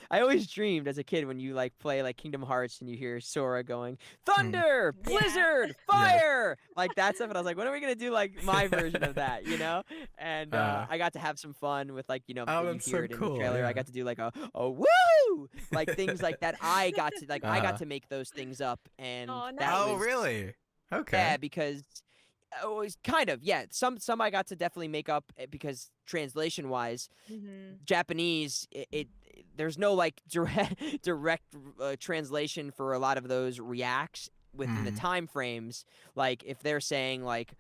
I always dreamed as a kid when you like play like Kingdom Hearts and you hear Sora going thunder, blizzard, fire, like that stuff, and I was like, when are we gonna do like my version of that, and I got to have some fun with like you that's hear so it in cool, the trailer. yeah. I got to do like a woo, like things like that. I got to make those things up, and Oh, that nice. Oh was, really? Okay. yeah, because it was kind of, yeah, some I got to definitely make up, because translation wise, Japanese, it there's no like direct translation for a lot of those reacts within the time frames. Like if they're saying like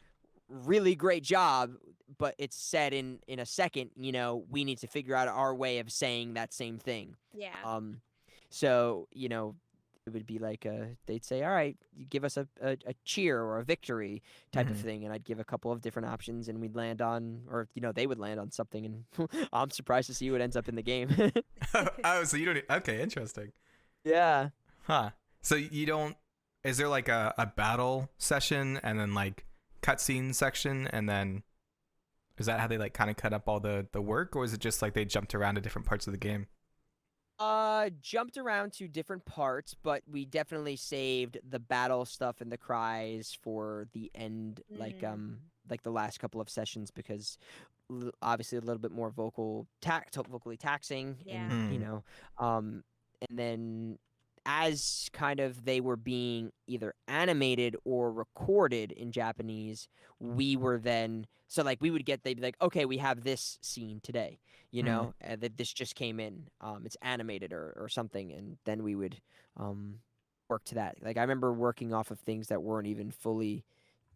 really great job, but it's said in a second, we need to figure out our way of saying that same thing. Yeah. So it would be like they'd say, all right, you give us a cheer or a victory type of thing, and I'd give a couple of different options, and we'd land on, or they would land on something, and I'm surprised to see what ends up in the game. Oh, so you don't. Okay, interesting. Yeah. Huh. So you don't. Is there like a battle session and then like cutscene section, and then is that how they like kind of cut up all the work, or is it just like they jumped around to different parts of the game? Jumped around to different parts, but we definitely saved the battle stuff and the cries for the end, like the last couple of sessions, because obviously a little bit more vocally taxing, Yeah. and and then as kind of they were being either animated or recorded in Japanese, we were then like we would they'd be like, okay, we have this scene today, that this just came in, it's animated or something, and then we would work to that. Like I remember working off of things that weren't even fully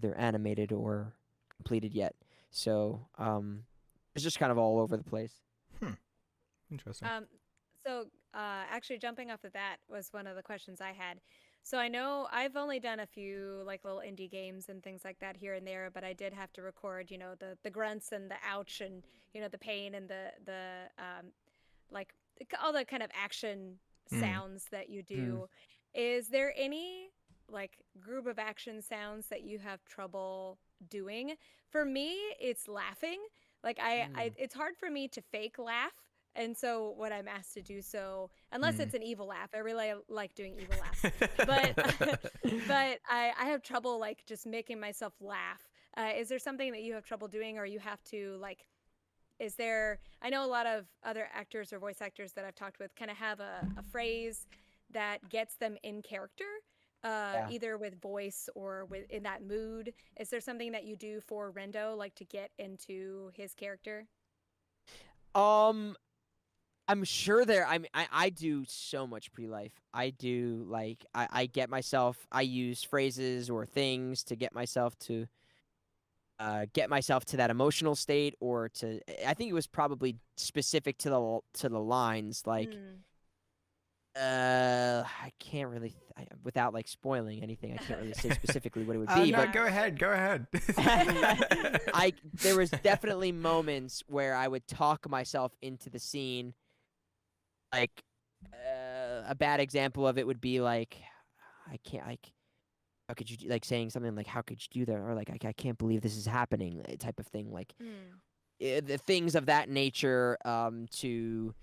either animated or completed yet. So it's just kind of all over the place. Interesting. So actually, jumping off of that was one of the questions I had. So I know I've only done a few like little indie games and things like that here and there, but I did have to record, the grunts and the ouch and the pain and the like all the kind of action sounds that you do. Is there any like group of action sounds that you have trouble doing? For me, it's laughing. Like it's hard for me to fake laugh. And so when I'm asked to do so, unless it's an evil laugh, I really like doing evil laughs. But I have trouble like just making myself laugh. Is there something that you have trouble doing, or you have to like? Is there? I know a lot of other actors or voice actors that I've talked with kind of have a phrase that gets them in character, either with voice or in that mood. Is there something that you do for Rindo, like to get into his character? I'm sure I do so much pre-life. I do like I get myself. I use phrases or things to get myself to that emotional state, or to. I think it was probably specific to the lines. Like, I can't really without like spoiling anything. I can't really say specifically what it would be. No, but go ahead. There was definitely moments where I would talk myself into the scene. Like, a bad example of it would be like, I can't, like, how could you like saying something like, how could you do that, or like, I can't believe this is happening, type of thing. Like, the things of that nature, to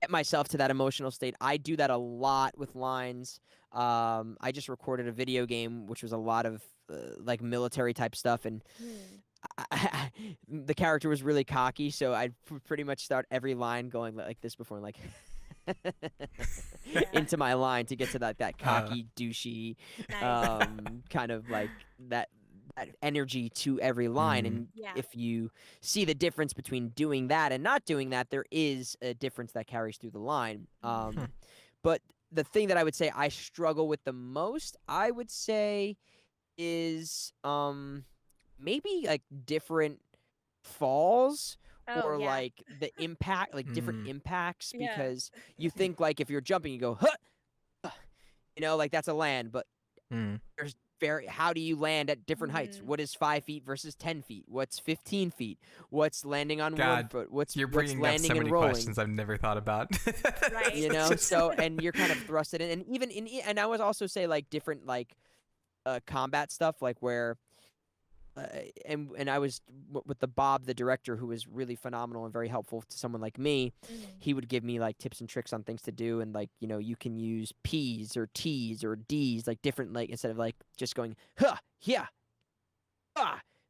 get myself to that emotional state. I do that a lot with lines. I just recorded a video game, which was a lot of like military type stuff, and the character was really cocky, so I'd pretty much start every line going like this before, like into my line to get to that cocky, douchey, Nice. kind of like that energy to every line. And if you see the difference between doing that and not doing that, there is a difference that carries through the line. But the thing that I would say I struggle with the most, I would say, is maybe like different falls, or like the impact, like different impacts, because you think like if you're jumping, you go, huh, like that's a land, but there's how do you land at different heights? What is 5 feet versus 10 feet? What's 15 feet? What's landing on 1 foot? You're bringing landing up so and many rolling? questions I've never thought about. Right. So, and you're kind of thrusted in, and even and I would also say like different like combat stuff, like where and I was with Bob, the director, who was really phenomenal and very helpful to someone like me. He would give me like tips and tricks on things to do, and like, you can use P's or T's or D's, like different, like instead of like just going huh, yeah,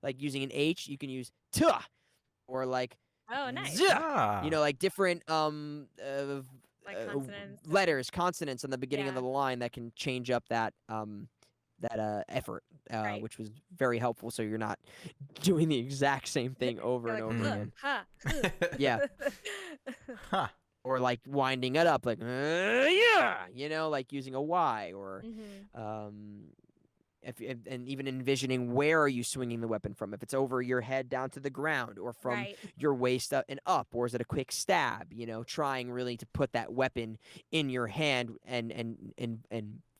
like using an H, you can use tuh, or like nice. Like different Like consonants. letters, consonants on the beginning of the line that can change up that effort, which was very helpful, so you're not doing the exact same thing over and over again. Yeah. Or like winding it up, like like using a Y, or and even envisioning where are you swinging the weapon from, if it's over your head down to the ground, or from your waist up and up, or is it a quick stab, trying really to put that weapon in your hand and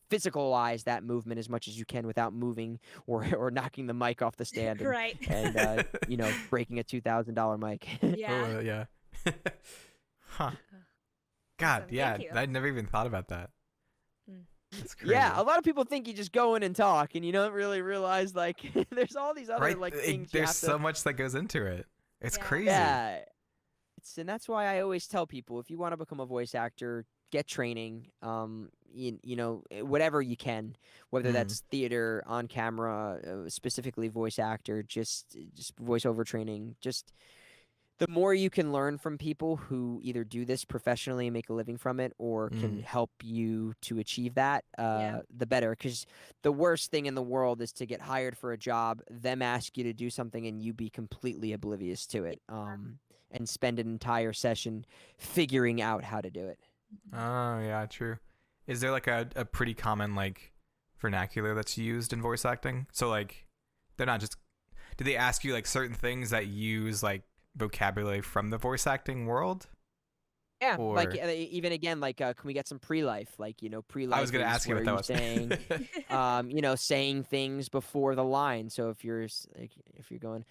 physicalize that movement as much as you can without moving or knocking the mic off the stand, and, and breaking a $2,000 mic. Yeah. Huh. God, Awesome. yeah, Thank you. I'd never even thought about that. That's crazy. Yeah, a lot of people think you just go in and talk, and you don't really realize like there's all these other like things. There's so much that goes into it. It's crazy. Yeah. And that's why I always tell people, if you want to become a voice actor, get training. You know, whatever you can, whether that's theater, on camera, specifically voice actor, just voiceover training. Just the more you can learn from people who either do this professionally and make a living from it, or can help you to achieve that, the better. Because the worst thing in the world is to get hired for a job, them ask you to do something, and you be completely oblivious to it, and spend an entire session figuring out how to do it. Oh yeah, true. Is there like a pretty common like vernacular that's used in voice acting? So like they're not just, do they ask you like certain things that use like vocabulary from the voice acting world? Yeah, Or like even again, like can we get some pre-life? Like, you know, pre-life I was gonna is ask you where what that you're was. saying, you know, saying things before the line. So if you're like, if you're going,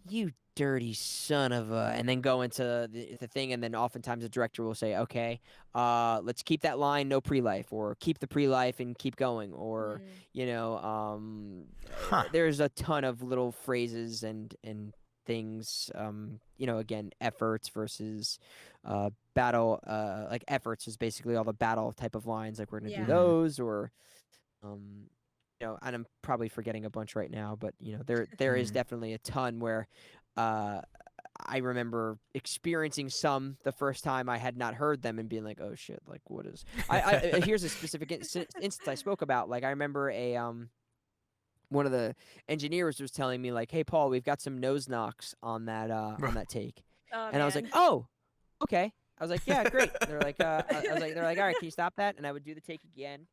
you dirty son of a, and then go into the thing, and then oftentimes the director will say, okay, let's keep that line, no pre-life, or keep the pre-life and keep going, or you know, Huh. there's a ton of little phrases and things, you know, again, efforts versus battle, like efforts is basically all the battle type of lines, like we're gonna do those, or you know, and I'm probably forgetting a bunch right now, but you know, there is definitely a ton where uh I remember experiencing some the first time I had not heard them and being like, oh shit, like what is I here's a specific instance I spoke about. Like I remember a one of the engineers was telling me like, hey Paul, we've got some nose knocks on that take. Oh And I was like, man. oh, okay. I was like, yeah, great. They're like, I was like, they're like, all right, can you stop that? And I would do the take again.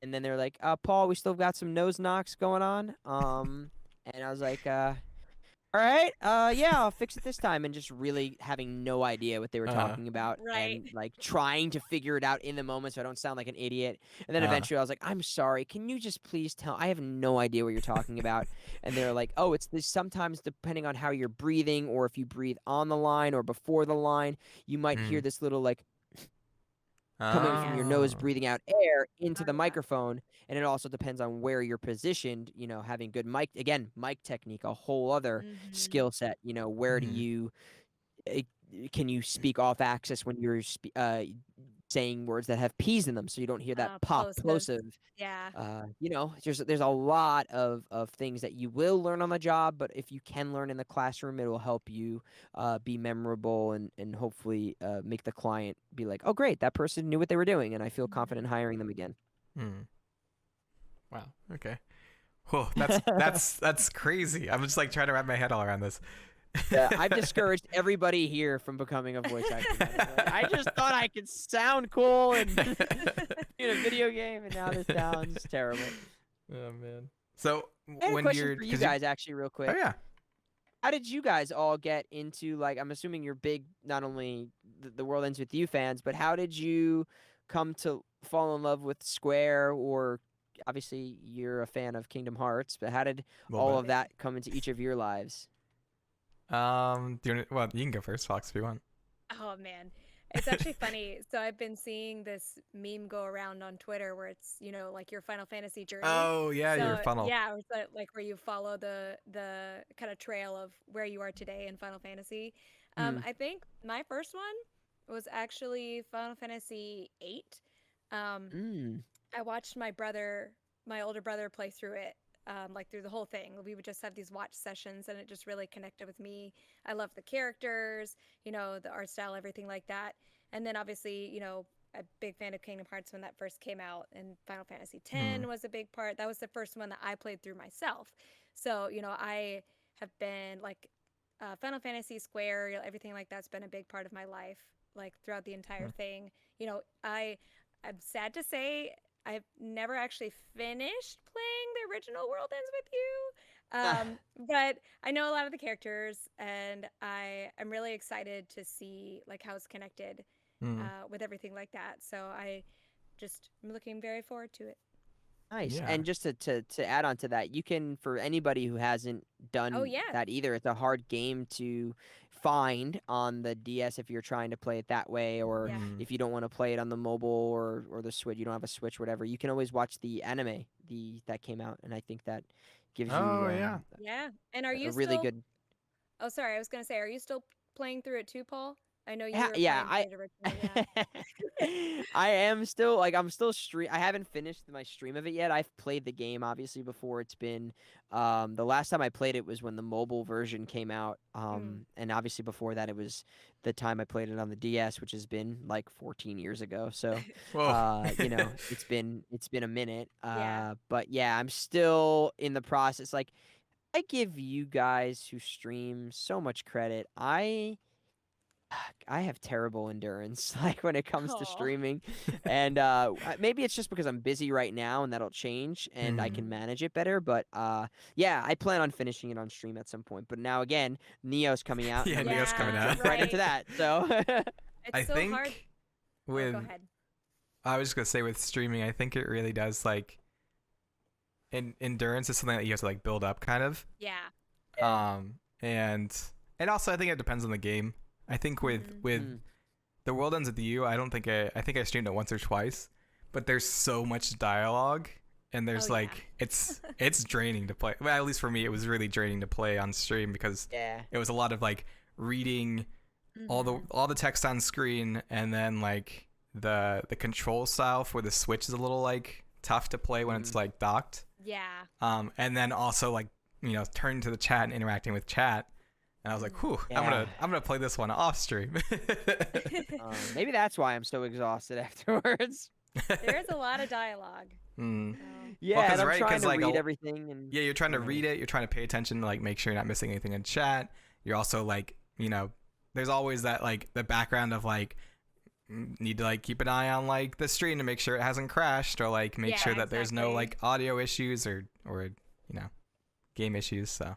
And then they're like, Paul, we still got some nose knocks going on. And I was like, all right, yeah, I'll fix it this time. And just really having no idea what they were talking about, Right. and like trying to figure it out in the moment so I don't sound like an idiot. And then eventually I was like, I'm sorry, can you just please tell? I have no idea what you're talking about. And they're like, oh, it's this, sometimes depending on how you're breathing, or if you breathe on the line or before the line, you might hear this little like coming from your nose, breathing out air into the microphone. And it also depends on where you're positioned, you know, having good mic, again, mic technique, a whole other skill set. You know, where do you uh, can you speak off axis when you're saying words that have p's in them, so you don't hear that pop Plosive. plosive. Yeah. You know, there's a lot of things that you will learn on the job, but if you can learn in the classroom, it will help you be memorable, and hopefully make the client be like, oh great, that person knew what they were doing, and I feel confident hiring them again. Wow. Okay. Whoa, that's crazy. I'm just like trying to wrap my head all around this. Yeah, I've discouraged everybody here from becoming a voice actor. I just thought I could sound cool and in a video game, and now this sounds terrible. Oh man. So I had a when question you're, for you guys, actually, real quick. oh yeah. How did you guys all get into, like, I'm assuming you're big, not only the World Ends With You fans, but how did you come to fall in love with Square, or obviously you're a fan of Kingdom Hearts, but how did all of that come into each of your lives? Well, you can go first, Fox, if you want. Oh man. It's actually funny. So I've been seeing this meme go around on Twitter where it's, you know, like your Final Fantasy journey. Oh yeah, your funnel. Yeah, it's like where you follow the kind of trail of where you are today in Final Fantasy. I think my first one was actually Final Fantasy 8. I watched my older brother play through it, like through the whole thing. We would just have these watch sessions, and it just really connected with me. I love the characters, you know, the art style, everything like that. And then obviously, you know, a big fan of Kingdom Hearts when that first came out, and Final Fantasy X was a big part. That was the first one that I played through myself. So, you know, I have been like Final Fantasy, Square, you know, everything like that's been a big part of my life, like throughout the entire thing. You know, I'm sad to say I've never actually finished playing the original World Ends With You. But I know a lot of the characters, and I'm really excited to see like how it's connected with everything like that. So I'm looking very forward to it. Nice. Yeah. And just to add on to that, you can, for anybody who hasn't done that either, it's a hard game to find on the DS if you're trying to play it that way, or if you don't want to play it on the mobile or the Switch, you don't have a Switch, whatever. You can always watch the anime that came out, and I think that gives you Yeah. And are you a really still good. Oh, sorry, I was going to say, are you still playing through it too, Paul? I know you were Yeah, playing it originally. Yeah. I am still like I'm still stream. I haven't finished my stream of it yet. I've played the game obviously before. It's been the last time I played it was when the mobile version came out. And obviously before that it was the time I played it on the DS, which has been like 14 years ago. So Whoa. you know, it's been a minute. Yeah. But yeah, I'm still in the process. Like I give you guys who stream so much credit. I have terrible endurance, like when it comes to Aw. streaming, and maybe it's just because I'm busy right now, and that'll change, and I can Mm. manage it better. But yeah, I plan on finishing it on stream at some point. But now again, Neo's coming out, Yeah, and Neo's I'm coming gonna out. jump right into Right. that. So It's I so think hard. Oh, with go ahead. I was just gonna say with streaming, I think it really does like endurance is something that you have to like build up kind of. Yeah. Yeah. And also I think it depends on the game. I think with Mm. The World Ends with You, I don't think I think I streamed it once or twice, but there's so much dialogue and there's Oh, yeah. like it's draining to play. Well, at least for me it was really draining to play on stream because Yeah. it was a lot of like reading Mhm. all the text on screen, and then like the control style for the Switch is a little like tough to play when it's like docked. Yeah. And then also like turning to the chat and interacting with chat. And I was like, whew, Yeah. I'm gonna play this one off stream. Maybe that's why I'm so exhausted afterwards. There's a lot of dialogue. Mm. So. Yeah, 'cause, and I'm right, trying 'cause, to like, read everything, and Yeah, you're trying to you know. read it. You're trying to pay attention to like make sure you're not missing anything in chat. You're also like, there's always that like the background of like need to like keep an eye on like the stream to make sure it hasn't crashed or like make Yeah, sure that there's no exactly. like audio issues or game issues. So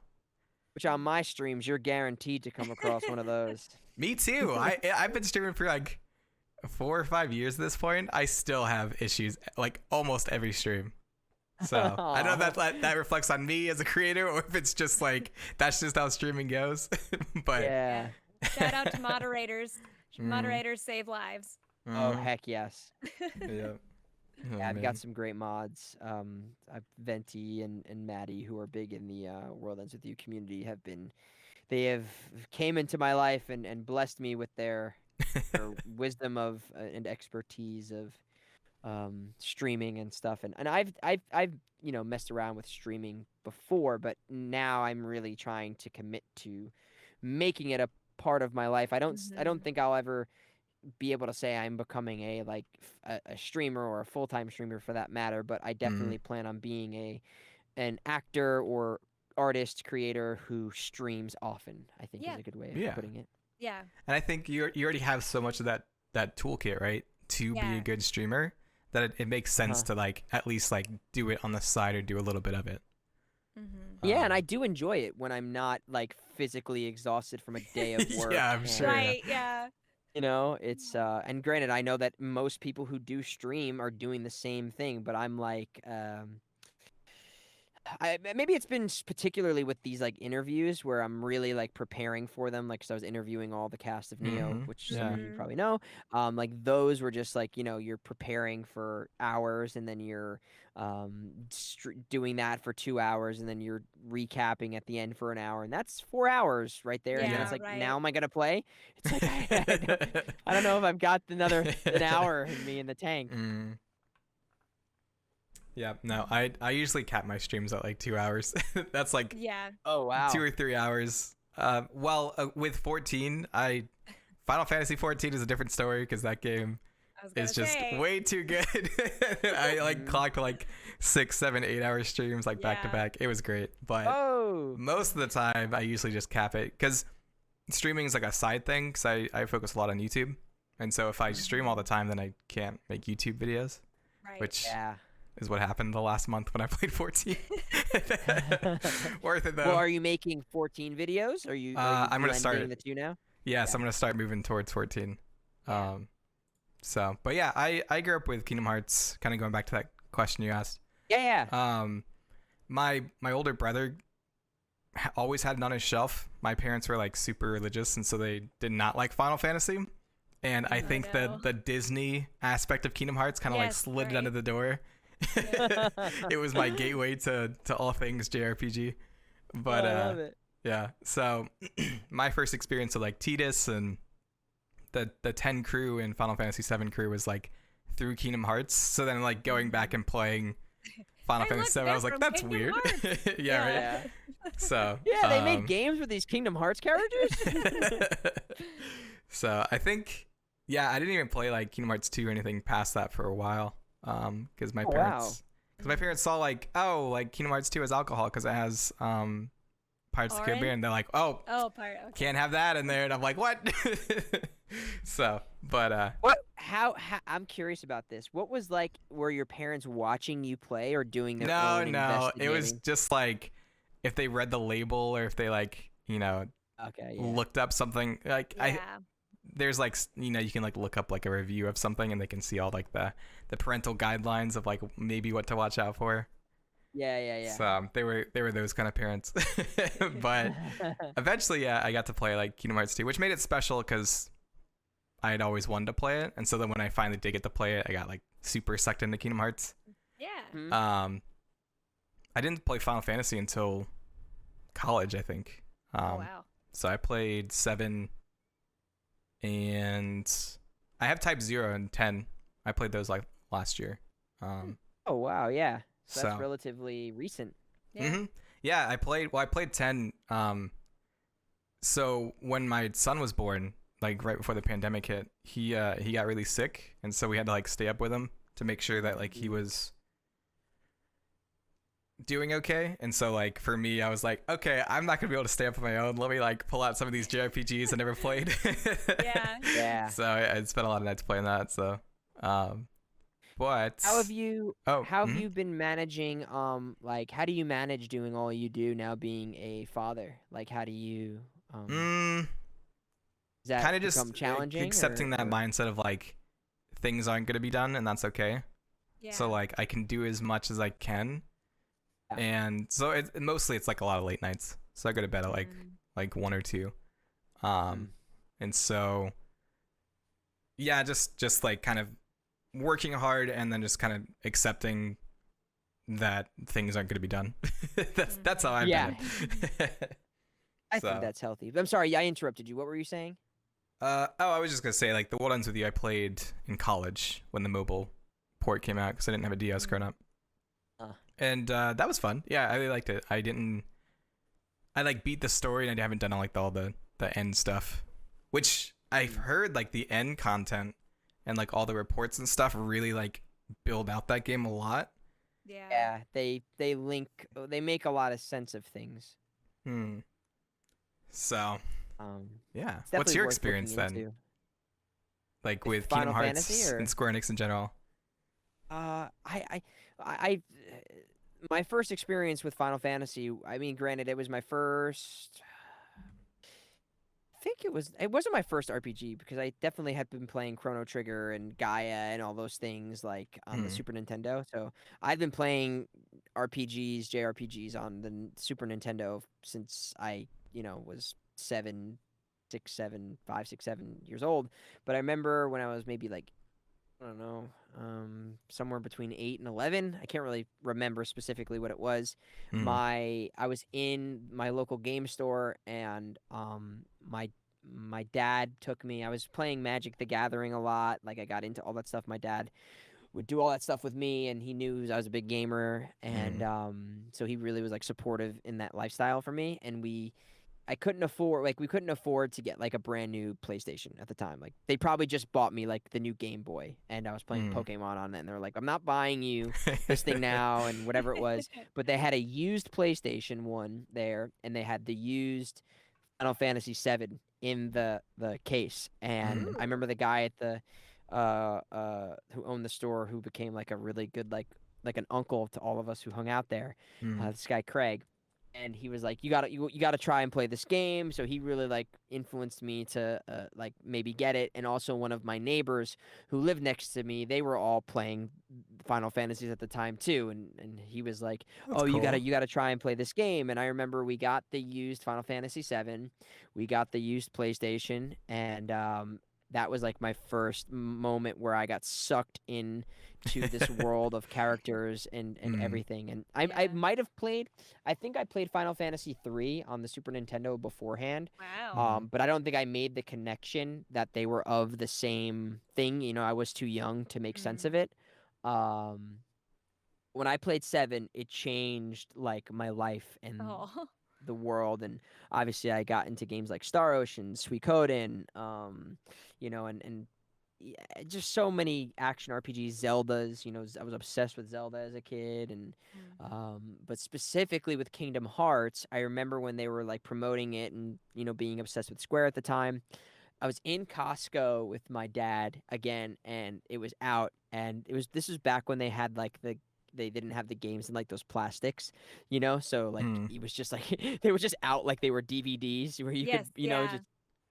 Which on my streams, you're guaranteed to come across one of those. me too. I've been streaming for like 4 or 5 years at this point. I still have issues like almost every stream. So I don't know if that reflects on me as a creator or if it's just like that's just how streaming goes. But Yeah. Shout out to moderators. Mm. Moderators save lives. Oh heck yes. Yeah. Oh, Yeah, I've man. got some great mods. Venti and Maddie, who are big in the World Ends with You community, they have came into my life and blessed me with their wisdom of and expertise of streaming and stuff. And I've messed around with streaming before, but now I'm really trying to commit to making it a part of my life. I don't Mhm. think I'll ever be able to say I'm becoming a streamer or a full-time streamer for that matter, but I definitely plan on being an actor or artist creator who streams often, I think Yeah. is a good way Yeah. of putting it. Yeah. And I think you already have so much of that toolkit, right? To be Yeah. a good streamer that it makes sense to like at least like do it on the side or do a little bit of it. Mhm. Yeah, and Um, I do enjoy it when I'm not like physically exhausted from a day of work. Yeah, I'm and, sure. Right. Yeah. It's and granted I know that most people who do stream are doing the same thing, but I'm like maybe it's been particularly with these like interviews where I'm really like preparing for them, like 'cause I was interviewing all the cast of Neo, Mhm. which Yeah. some of you Mhm. probably know. Like those were just like you're preparing for hours, and then you're doing that for 2 hours, and then you're recapping at the end for an hour, and that's 4 hours right there. And then Yeah. it's like, Right. now am I gonna play? It's like I don't know if I've got an hour in me in the tank. Mm. Yeah, no, I usually cap my streams at like 2 hours. That's like Yeah. Oh wow. 2 or 3 hours. With 14, Final Fantasy 14 is a different story because that game I was gonna is just say. way too good. I like Mhm. clocked like 6, 7, 8 hour streams like back to Yeah. back. It was great, but Oh. most of the time I usually just cap it because streaming is like a side thing because I focus a lot on YouTube, and so if I stream all the time then I can't make YouTube videos, Right. which Yeah. is what happened the last month when I played 14. Worth it though. Well, are you making 14 videos? Are you I'm gonna start blending the two now? Yes, I'm gonna start moving towards 14. Yeah. But yeah, I grew up with Kingdom Hearts. Kind of going back to that question you asked. Yeah. My older brother always had it on his shelf. My parents were like super religious, and so they did not like Final Fantasy. And I Oh, think no. the Disney aspect of Kingdom Hearts kind of like Yes, slid it right. under the door. It was my gateway to all things JRPG. But I love it. yeah, so my first experience with like Tidus and the 10 crew in Final Fantasy 7 crew was like through Kingdom Hearts. So then like going back and playing Final Hey, Fantasy look, 7, I they're was like, from that's Kingdom weird. Hearts. Yeah, right. Yeah. So Yeah, they made games with these Kingdom Hearts characters. So I think, yeah, I didn't even play like Kingdom Hearts 2 or anything past that for a while. Because my Oh, parents, because my parents saw like, oh, like Kingdom Hearts 2 has alcohol because it has Pirates of the Caribbean. Orange? They're like, oh, Pirate. Okay. can't have that in there, and I'm like, what? So, but What? How? I'm curious about this. What was like? Were your parents watching you play or doing their no, own no, it was investigating? just like if they read the label or if they like, Okay. Yeah. looked up something like Yeah. there's like you can like look up like a review of something and they can see all like the parental guidelines of like maybe what to watch out for. Yeah. So they were those kind of parents. But eventually, yeah, I got to play like Kingdom Hearts 2, which made it special because I had always wanted to play it, and so then when I finally did get to play it, I got like super sucked into Kingdom Hearts. Yeah. Mhm. I didn't play Final Fantasy until college, I think. Oh wow. So I played 7, and I have Type 0 and 10. I played those like last year. Oh wow. Yeah. So that's So relatively recent. Yeah. Yeah, I played 10. So when my son was born, like right before the pandemic hit, he got really sick, and so we had to like stay up with him to make sure that like he was doing okay. And so like for me, I was like, okay, I'm not gonna be able to stay up on my own. Let me like pull out some of these JRPGs I never played. Yeah. Yeah. So I spent a lot of nights playing that. So, but How have you? Oh, How have you been managing? Like, how do you manage doing all you do now, being a father? Like, how do you? Does that kind of just become challenging? accepting that or- mindset of like things aren't gonna be done, and that's okay. Yeah. So like I can do as much as I can, Yeah. and so mostly it's like a lot of late nights. So I go to bed at like 1 or 2, and so yeah, just like kind of working hard and then just kind of accepting that things aren't gonna be done. That's how I've Yeah. done it. I So- think that's healthy. I'm sorry, I interrupted you. What were you saying? I was just gonna say like the World Ends With You I played in college when the mobile port came out because I didn't have a DS growing up, and that was fun. Yeah, I really liked it. I like beat the story and I haven't done like all the end stuff, which I've heard like the end content and like all the reports and stuff really like build out that game a lot. Yeah. Yeah, they link. They make a lot of sense of things. So yeah, It's what's definitely your worth experience looking then? into. Like With with Final Kingdom Hearts Fantasy, or- and Square Enix in general? I my first experience with Final Fantasy. I mean, granted, it was my first. I think it wasn't my first RPG because I definitely had been playing Chrono Trigger and Gaia and all those things like on the Super Nintendo. So I've been playing JRPGs on the Super Nintendo since I, was 5, 6, 7 years old. But I remember when I was maybe like, I don't know, somewhere between 8 and 11. I can't really remember specifically what it was. I was in my local game store, and my dad took me. I was playing Magic the Gathering a lot. Like I got into all that stuff. My dad would do all that stuff with me, and he knew I was a big gamer, and so he really was like supportive in that lifestyle for me. And we couldn't afford to get like a brand new PlayStation at the time. Like they probably just bought me like the new Game Boy, and I was playing Pokemon on it, and they're like, I'm not buying you this thing now, and whatever it was. But they had a used PlayStation 1 there, and they had the used Final Fantasy 7 in the case. And I remember the guy at the who owned the store, who became like a really good like an uncle to all of us who hung out there. This guy Craig. And he was like, you gotta try and play this game. So he really like influenced me to like maybe get it. And also one of my neighbors who lived next to me, they were all playing Final Fantasies at the time too. And he was like, That's oh, cool. you gotta try and play this game. And I remember we got the used Final Fantasy 7, we got the used PlayStation, and that was like my first moment where I got sucked in to this world of characters and everything. And I might have played, I think I played Final Fantasy 3 on the Super Nintendo beforehand. Wow. But I don't think I made the connection that they were of the same thing. You know, I was too young to make sense of it. When I played 7, it changed like my life and Oh. the world. And obviously I got into games like Star Ocean, Suikoden, you know, and yeah, just so many action RPGs, Zeldas. You know, I was obsessed with Zelda as a kid, and but specifically with Kingdom Hearts, I remember when they were like promoting it and being obsessed with Square at the time. I was in Costco with my dad again, and it was out, and this was back when they had like they didn't have the games in like those plastics, so like it was just like they were just out like they were DVDs where you could Yes. Yeah. just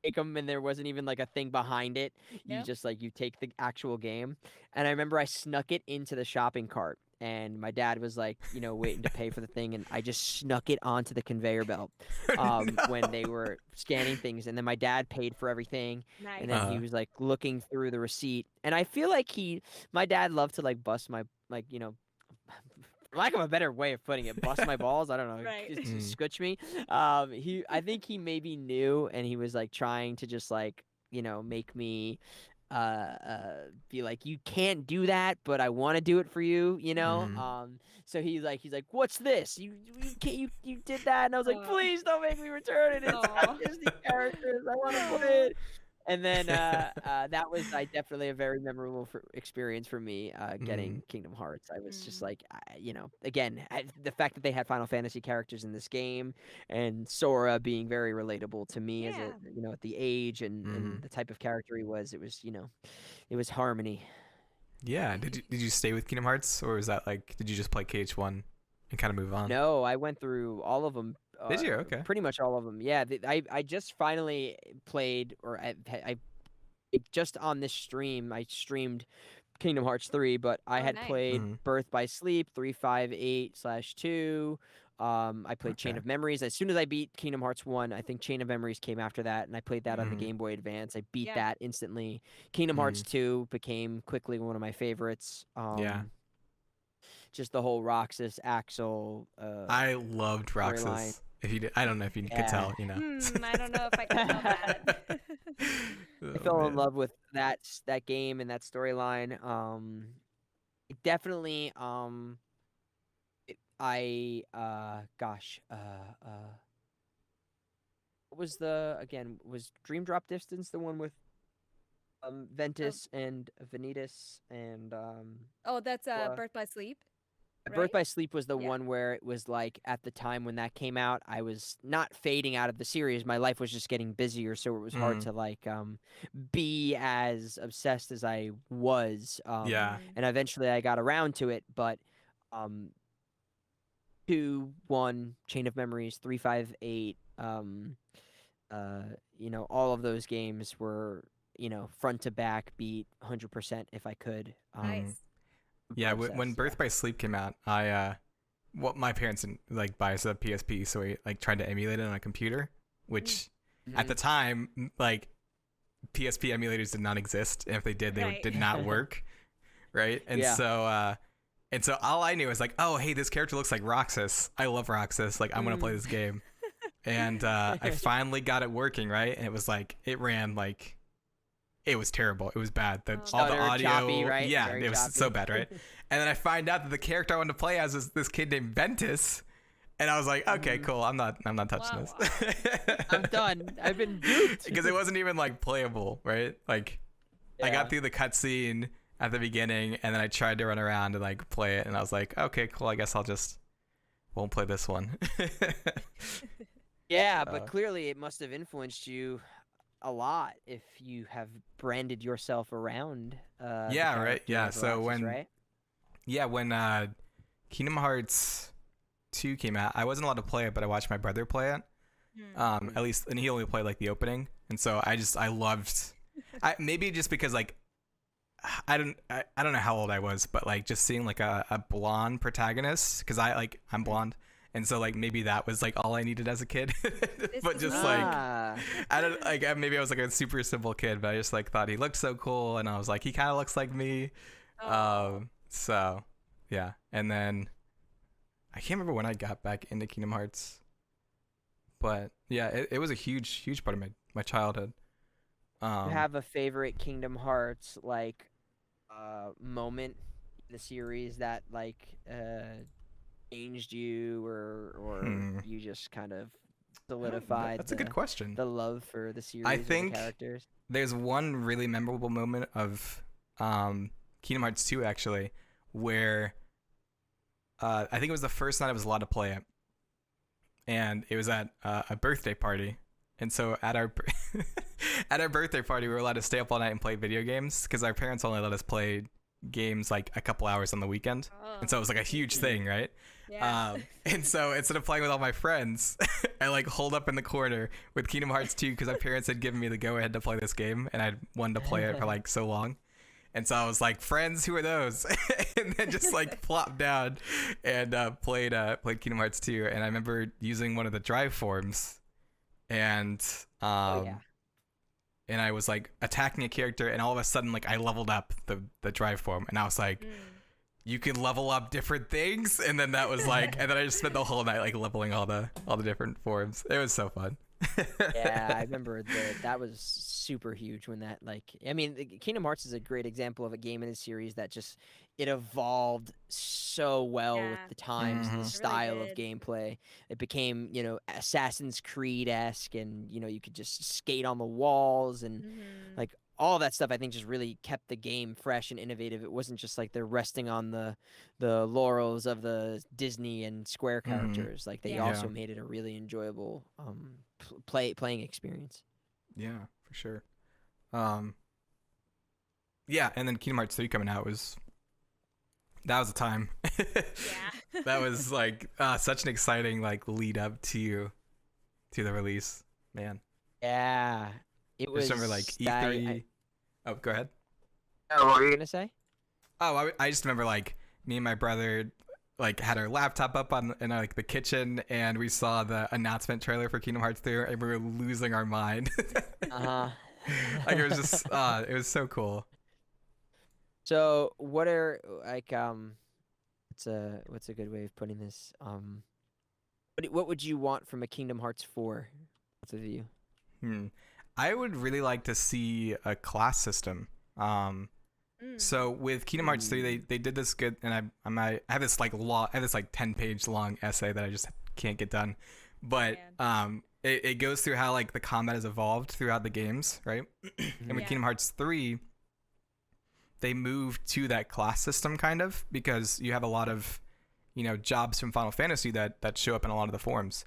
take them, and there wasn't even like a thing behind it. You Yep. just like you take the actual game. And I remember I snuck it into the shopping cart, and my dad was like waiting to pay for the thing, and I just snuck it onto the conveyor belt when they were scanning things. And then my dad paid for everything, Nice. and then he was like looking through the receipt. And I feel like my dad loved to like bust my lack of a better way of putting it, bust my balls. I don't know, Right. scooch me. I think he maybe knew, and he was like trying to just like make me be like, you can't do that, but I want to do it for you, so he's like, what's this? You can't, you did that. And I was like, please don't make me return it. It's got Disney characters. I want to play it. And then that was definitely a very memorable experience for me getting Kingdom Hearts. I was just like, again, the fact that they had Final Fantasy characters in this game, and Sora being very relatable to me as at the age and the type of character he was, it was harmony. Yeah. Did you stay with Kingdom Hearts, or was that like, did you just play KH1 and kind of move on? No, I went through all of them. Did you? Okay. Pretty much all of them. Yeah, I just finally played, or I just on this stream, I streamed Kingdom Hearts 3, but I had played Birth by Sleep 358/2. I played Chain of Memories. As soon as I beat Kingdom Hearts 1, I think Chain of Memories came after that, and I played that on the Game Boy Advance. I beat that instantly. Kingdom Hearts 2 became quickly one of my favorites. Just the whole Roxas, Axel. I loved Roxas. If you did, I don't know if you could tell, I don't know if I can tell that. I fell in love with that game and that storyline. It definitely what was was Dream Drop Distance the one with Ventus and Vanitas and That's Birth by Sleep. Right? Birth by Sleep was the one where it was like, at the time when that came out, I was not fading out of the series. My life was just getting busier, so it was hard to like be as obsessed as I was. And eventually I got around to it, but 2, 1, Chain of Memories, 358, all of those games were, front to back, beat 100% if I could. Nice. Yeah, when Birth by Sleep came out, my parents didn't like buy us a PSP, so we like tried to emulate it on a computer, which at the time, like, PSP emulators did not exist, and if they did, they did not work, right? And so all I knew was like, oh, hey, this character looks like Roxas. I love Roxas. Like, I'm gonna play this game, and I finally got it working, right? And it was like, it ran like. It was terrible. It was bad. All the audio, choppy, right? Yeah, Very it was choppy. so bad, right? And then I find out that the character I wanted to play as is this kid named Ventus, and I was like, okay, cool. I'm not touching this. I'm done. I've been duped. Because it wasn't even like playable, right? Like, I got through the cutscene at the beginning, and then I tried to run around and like play it, and I was like, okay, cool. I guess I'll just won't play this one. Yeah, but clearly it must have influenced you a lot if you have branded yourself around right. Yeah, so Roxas, when Kingdom Hearts 2 came out, I wasn't allowed to play it, but I watched my brother play it. At least, and he only played like the opening, and so I loved maybe just because like I don't know how old I was, but like just seeing like a blonde protagonist, because I'm blonde, and so like maybe that was like all I needed as a kid. This But is just me. like Ah. I don't like maybe I was like a super simple kid, but I just like thought he looked so cool, and I was like he kind of looks like me. Oh. So yeah, and then I can't remember when I got back into Kingdom Hearts, but yeah, it was a huge part of my childhood. You have a favorite Kingdom Hearts like moment in the series that like changed you or you just kind of solidified That's a good question. the love for the series I or the think characters? there's one really memorable moment of Kingdom Hearts 2 actually, where I think it was the first night I was allowed to play it, and it was at a birthday party. And so at our at our birthday party, we were allowed to stay up all night and play video games because our parents only let us play games like a couple hours on the weekend. And so it was like a huge thing, right? Yeah. And so instead of playing with all my friends, I like holed up in the corner with Kingdom Hearts 2 because my parents had given me the go ahead to play this game, and I'd wanted to play it for like so long. And so I was like, friends, who are those? And then just like plopped down and played Kingdom Hearts 2. And I remember using one of the drive forms, and and I was like attacking a character, and all of a sudden like I leveled up the drive form, and I was like, you can level up different things, and then that was like, and then I just spent the whole night like leveling all the different forms. It was so fun. Yeah, I remember that was super huge when that like I mean Kingdom Hearts is a great example of a game in a series that just it evolved so well with Yeah. the times and the Mhm. style of did. gameplay. It became, you know, Assassin's Creed-esque, and you know, you could just skate on the walls and Mhm. like all that stuff I think just really kept the game fresh and innovative. It wasn't just like they're resting on the laurels of the Disney and Square Mhm. characters. Like they Yeah. also made it a really enjoyable playing experience. Yeah, for sure. Yeah, and then Kingdom Hearts 3 coming out that was a time. Yeah. That was like such an exciting like lead up to the release, man. Yeah, it I was. just remember like E3. Oh, go ahead. Oh, what were you gonna say? Oh, I just remember like me and my brother like had our laptop up in like the kitchen, and we saw the announcement trailer for Kingdom Hearts 3, and we were losing our mind. Uh huh. Like it was just it was so cool. So, what are like what's a good way of putting this? What would you want from a Kingdom Hearts 4? Both of you. I would really like to see a class system. So with Kingdom Hearts 3, they did this good, and I have this like 10-page long essay that I just can't get done. But it goes through how like the combat has evolved throughout the games, right? And with Yeah. Kingdom Hearts 3, they moved to that class system kind of because you have a lot of, you know, jobs from Final Fantasy that show up in a lot of the forms.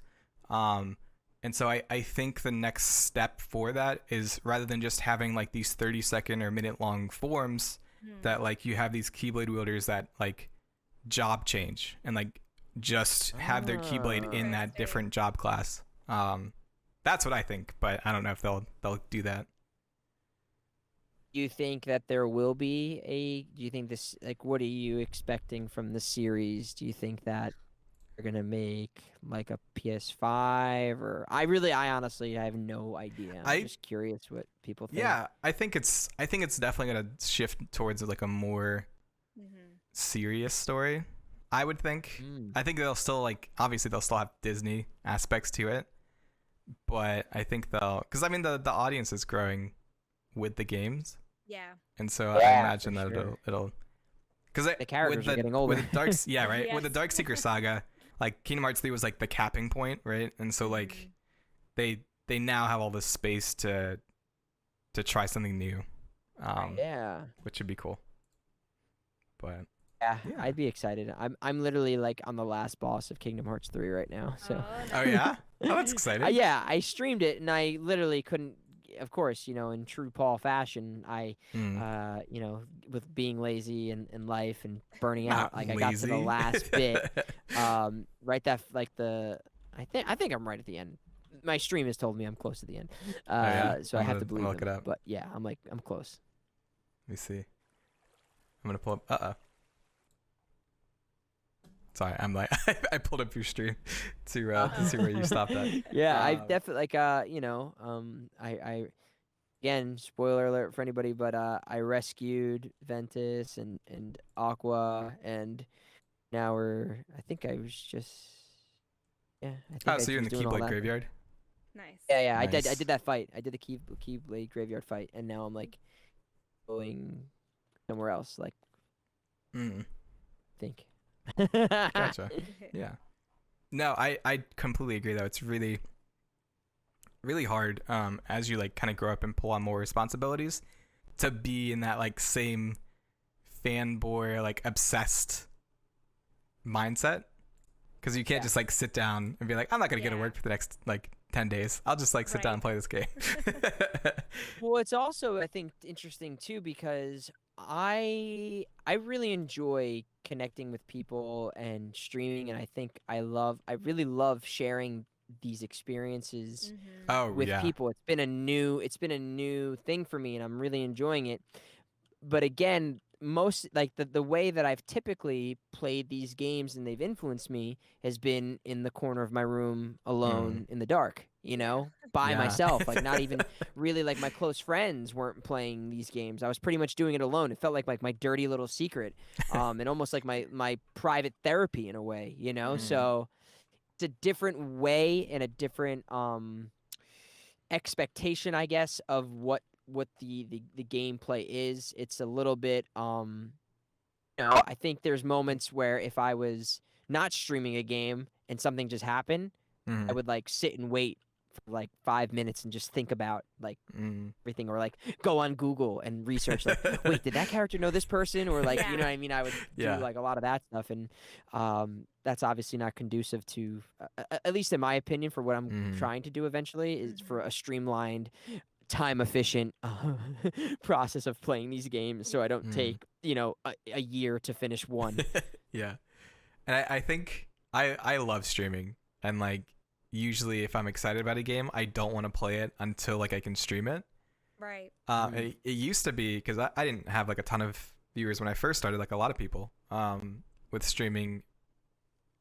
And so I think the next step for that is rather than just having like these 30-second or minute long forms, that like you have these Keyblade wielders that like job change and like just have their Keyblade in that different job class. That's what I think, but I don't know if they'll do that. Do you think that there will be do you think this, like, what are you expecting from the series? Do you think that they're going to make like a PS5 or I honestly I have no idea. I'm just curious what people think. Yeah, I think it's definitely going to shift towards like a more serious story, I would think. I think they'll still like obviously they'll still have Disney aspects to it, but I think cuz I mean the audience is growing with the games. Yeah. And so I imagine that it'll because the characters are getting older. With the Dark yeah, right? Yes. With the Dark Seeker saga, like Kingdom Hearts 3 was like the capping point, right? And so like they now have all this space to try something new. Yeah. Which would be cool. But yeah, I'd be excited. I'm literally like on the last boss of Kingdom Hearts 3 right now. So Oh yeah? Oh, that's exciting. yeah, I streamed it and I literally couldn't. Of course, you know, in true Paul fashion, I, you know, with being lazy and life and burning out, like I got to the last bit, right that like I think I'm right at the end. My stream has told me I'm close to the end, so I have to believe look them. it up. But yeah, I'm close. Let me see. I'm gonna pull up. Sorry, I'm like I pulled up your stream to see where you stopped at. Yeah, I definitely I again, spoiler alert for anybody, but I rescued Ventus and Aqua, and now I think I was just, yeah, I think Oh, I so you're in was the doing all Keyblade that. graveyard. Nice. Yeah, I Nice. did that fight. I did the Keyblade graveyard fight, and now I'm like going somewhere else. Like, Mm, think. gotcha. Yeah. No, I completely agree though. It's really really hard as you like kind of grow up and pull on more responsibilities to be in that like same fanboy like obsessed mindset, because you can't just like sit down and be like, I'm not gonna go to Yeah. work for the next like 10 days. I'll just like sit down and play this game. Well, it's also, I think, interesting too, because I really enjoy connecting with people and streaming, and I really love sharing these experiences Mm-hmm. Oh with yeah. people. It's been a new thing for me, and I'm really enjoying it. But again, most like the way that I've typically played these games and they've influenced me has been in the corner of my room alone in the dark, by Yeah. myself. Like, not even really, like, my close friends weren't playing these games. I was pretty much doing it alone. It felt like my dirty little secret, and almost like my private therapy in a way, So it's a different way and a different expectation, I guess, of what the gameplay is. It's a little bit I think there's moments where if I was not streaming a game and something just happened, I Mhm. would like sit and wait for like 5 minutes and just think about like Mm. everything, or like go on Google and research like, wait, did that character know this person? Or like, Yeah. what I mean? I would do Yeah. like a lot of that stuff, and that's obviously not conducive to, at least in my opinion, for what I'm Mhm. trying to do eventually, is for Mhm. a streamlined, time efficient process of playing these games, so I don't Mhm. take a year to finish one. Yeah. And I think I love streaming, and like usually if I'm excited about a game, I don't want to play it until like I can stream it. Right. It used to be because I didn't have like a ton of viewers when I first started, like a lot of people with streaming.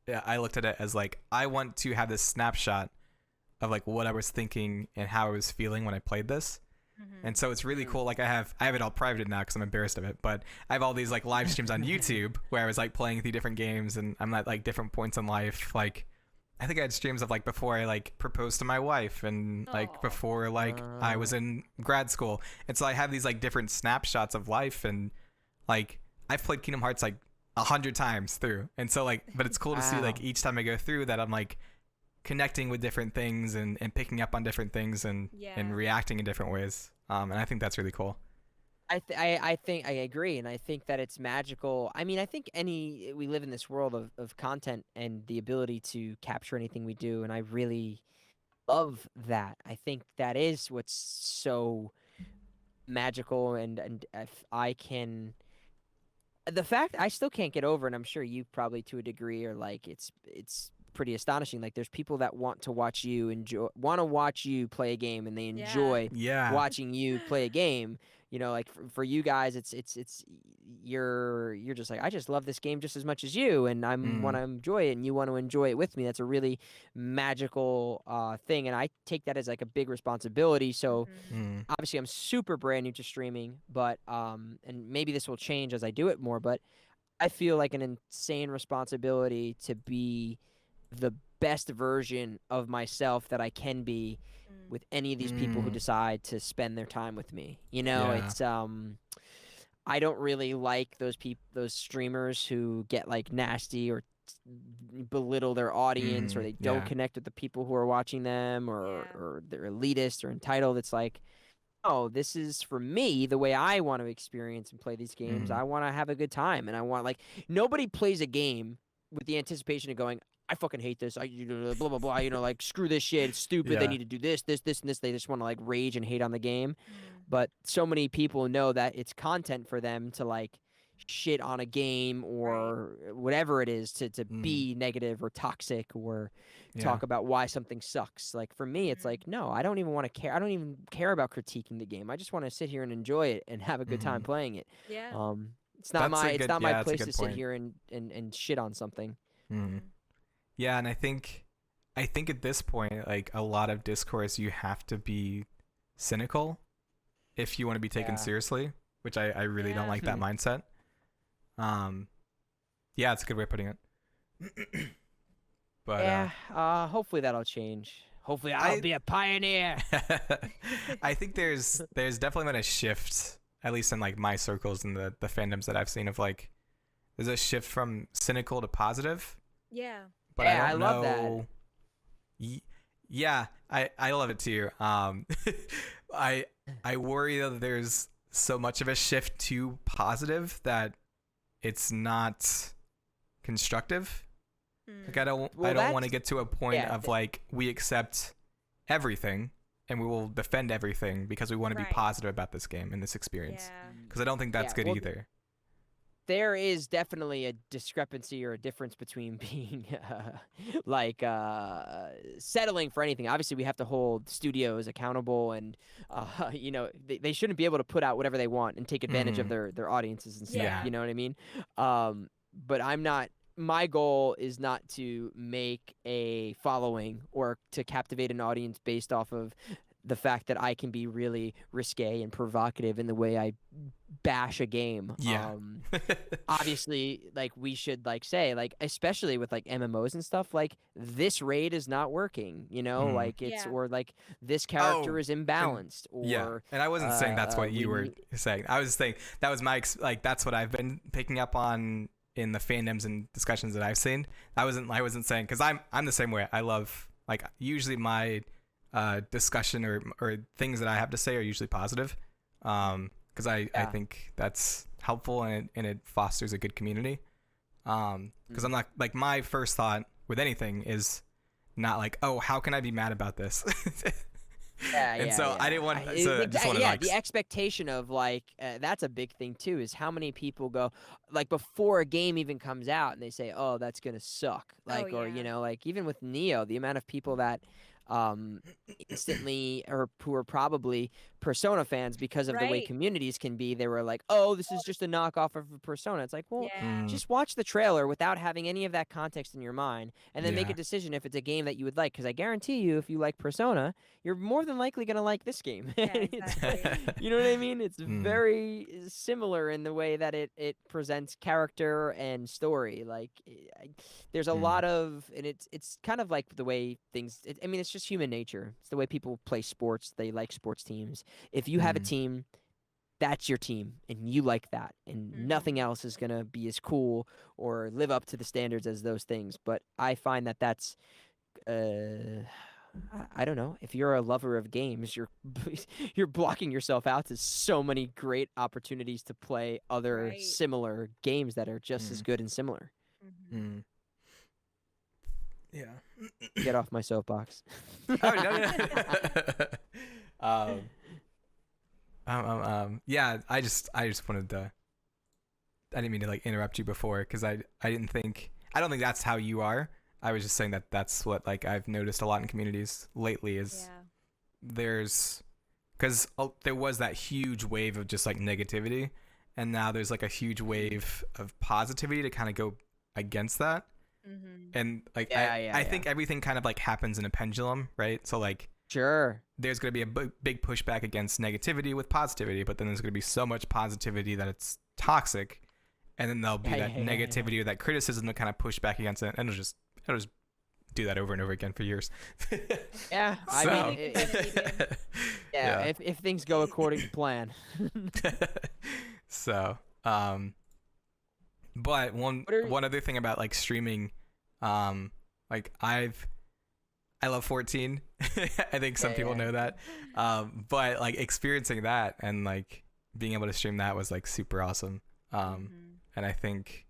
Yeah, I looked at it as like I want to have this snapshot of like what I was thinking and how I was feeling when I played this. Mm-hmm. And so it's really cool. Like I have it all privated now because I'm embarrassed of it. But I have all these like live streams on YouTube where I was like playing through different games, and I'm at like different points in life. Like I think I had streams of like before I like proposed to my wife, and like Aw. before like I was in grad school. And so I have these like different snapshots of life, and like I've played Kingdom Hearts like 100 times through. And so like, but it's cool to see Wow. like each time I go through that I'm like connecting with different things and picking up on different things and Yeah. reacting in different ways. And I think that's really cool. I think I agree, and I think that it's magical. I mean, I think we live in this world of content and the ability to capture anything we do, and I really love that. I think that is what's so magical, and if I can, the fact I still can't get over, and I'm sure you probably to a degree are like, it's pretty astonishing. Like, there's people that want to watch you play a game, and they Yeah. enjoy Yeah. watching you play a game. Like for you guys, it's you're just like, I just love this game just as much as you, and I want to enjoy it, and you want to enjoy it with me. That's a really magical thing, and I take that as like a big responsibility. So Mhm. obviously, I'm super brand new to streaming, but and maybe this will change as I do it more, but I feel like an insane responsibility to be the best version of myself that I can be Mm. with any of these people who decide to spend their time with me. Yeah. It's I don't really like those streamers who get like nasty or belittle their audience, or they don't Yeah. connect with the people who are watching them, Yeah. or they're elitist or entitled. It's like, oh, this is for me the way I want to experience and play these games. I want to have a good time, and I want, like, nobody plays a game with the anticipation of going, I fucking hate this. Blah blah blah. Like, screw this shit. It's stupid. They Yeah. need to do this, this, this, and this. They just want to like rage and hate on the game. Mm. But so many people know that it's content for them to like shit on a game or whatever it is, to be negative or toxic, or talk about why something sucks. Like, for me, it's like, no, I don't even want to care. I don't even care about critiquing the game. I just want to sit here and enjoy it and have a good time playing it. Yeah. It's not That's a my good- it's not my yeah, that's a place good to sit point. here and shit on something. Mm. Yeah, and I think at this point, like a lot of discourse, you have to be cynical if you want to be taken Yeah. seriously, which I really don't Yeah. like that mindset. Yeah, it's a good way of putting it. But Yeah, hopefully that'll change. Hopefully I'll I be a pioneer. I think there's definitely been a shift, at least in like my circles and the fandoms that I've seen, of like there's a shift from cynical to positive. Yeah. But Yeah, I I don't love that. know. Yeah, I love it too. I worry that there's so much of a shift to positive that it's not constructive. Like I don't Well, want to that's get to a point yeah, of like we accept everything and we will defend everything because we want to be Right. positive about this game and this experience. Yeah. Because I don't think that's Yeah, good well, either. there is definitely a discrepancy or a difference between being like settling for anything. Obviously, we have to hold studios accountable, and you know they shouldn't be able to put out whatever they want and take advantage of Mhm. their audiences and stuff. Yeah. You know what I mean? But I'm not. My goal is not to make a following or to captivate an audience based off of the fact that I can be really risque and provocative in the way I bash a game. Yeah. Obviously, like we should like say like especially with like MMOs and stuff, like this raid is not working, you know, Mhm. like it's Yeah. or like this character Oh, is imbalanced Yeah, or and I wasn't saying that's what we you were need saying. I was saying that was my like that's what I've been picking up on in the fandoms and discussions that I've seen. I wasn't saying because I'm the same way. I love like usually my discussion or things that I have to say are usually positive, because I Yeah. think that's helpful and it fosters a good community. Because I'm Mm. not like my first thought with anything is not like, oh, how can I be mad about this? Yeah, And yeah, so I yeah. didn't want. I- So I it- just wanted to yeah, like. the expectation of like that's a big thing too. Is how many people go like before a game even comes out and they say, "Oh, that's gonna suck." Like, or you yeah. know, like even with Neo, the amount of people that um instantly or who are probably Persona fans because of the way Right. communities can be, they were like, "Oh, this is just a knockoff of a Persona." It's like, well, Yeah. just watch the trailer without having any of that context in your mind, and then make Yeah. a decision if it's a game that you would like. Because I guarantee you, if you like Persona, you're more than likely gonna like this game. Yeah, It's, exactly. you know what I mean? It's Mm. very similar in the way that it presents character and story. Like, there's a Mm. lot of, and it's kind of like the way things. I mean, it's just human nature. It's the way people play sports. They like sports teams. If you have a Mm. team, that's your team, and you like that, and nothing Mhm. else is gonna be as cool or live up to the standards as those things. But I find that that's I don't know. If you're a lover of games, you're you're blocking yourself out to so many great opportunities to play other Right. similar games that are just as Mm. good and similar. Mhm. Mm. Yeah. Get off my soapbox. Oh no. Yeah. I just wanted to. I didn't mean to like interrupt you before because I didn't think I don't think that's how you are. I was just saying that that's what like I've noticed a lot in communities lately is Yeah. there's because there was that huge wave of just like negativity, and now there's like a huge wave of positivity to kind of go against that. Mhm. And like Yeah, I think everything kind of like happens in a pendulum, right? So like Sure. there's going to be a big pushback against negativity with positivity, but then there's going to be so much positivity that it's toxic, and then there'll be that negativity or that criticism to kind of push back against it, and it'll just do that over and over again for years. Yeah, I So- mean, yeah, if things go according to plan. So, but one What are- other thing about like streaming, like I love 14. I think some Yeah, people yeah. know that. But like experiencing that and like being able to stream that was like super awesome. Mhm. And I think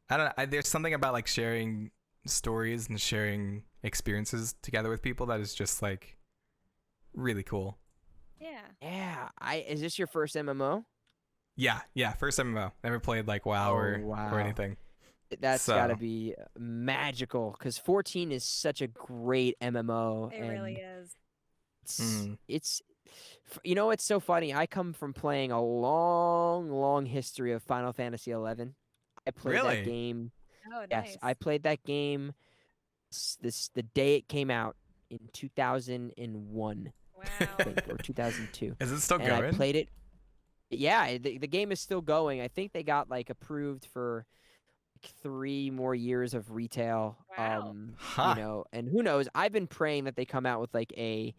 I don't know, there's something about like sharing stories and sharing experiences together with people that is just like really cool. Yeah. Yeah, is this your first MMO? Yeah, first MMO. Never played like WoW Oh, or wow. anything. That's got to So- be magical because 14 is such a great MMO. It and really is. Mm. it's you know, it's so funny. I come from playing a long history of Final Fantasy 11. I played Really? that game Oh, Yes, nice. I played that game the day it came out in 2001, Wow. I think, or 2002. Is it still And I going? played it. Yeah, the game is still going. I think they got like approved for like 3 more years of retail. Wow. Huh. And who knows? I've been praying that they come out with like a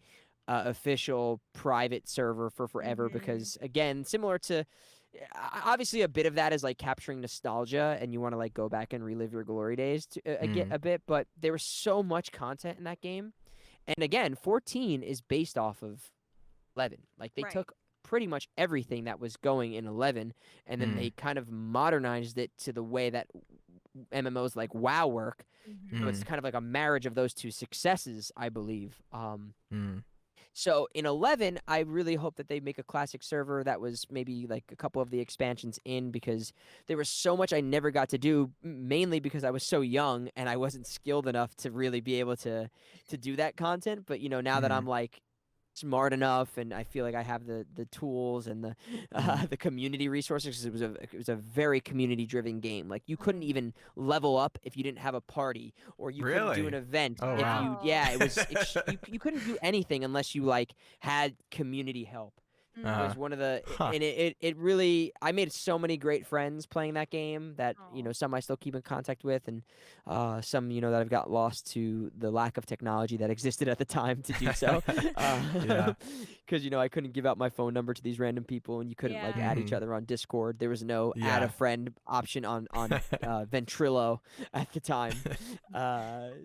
official private server for forever Mhm. because again, similar to obviously a bit of that is like capturing nostalgia and you want to like go back and relive your glory days Mm. a bit, but there was so much content in that game. And again, 14 is based off of 11. Like they Right. took pretty much everything that was going in 11 and then Mm. they kind of modernized it to the way that MMOs like WoW work. So Mhm. it's Mm. kind of like a marriage of those two successes, I believe. Mm. So in 11, I really hope that they make a classic server that was maybe like a couple of the expansions in because there was so much I never got to do, mainly because I was so young and I wasn't skilled enough to really be able to do that content. But now that I'm Mm. like smart enough and I feel like I have the tools and the Mm. the community resources 'cause it was a very community driven game. Like you couldn't Mhm. even level up if you didn't have a party or you couldn't do an Really? event Oh if wow. Wow. it was you couldn't do anything unless you like had community help Uh-huh. was one of the Huh. and it really I made so many great friends playing that game that Oh. some I still keep in contact with and some that I've got lost to the lack of technology that existed at the time to do so Yeah. because I couldn't give out my phone number to these random people and you couldn't like Yeah. add each Mhm. other on Discord. There was no add a Yeah. friend option on Ventrilo at the time.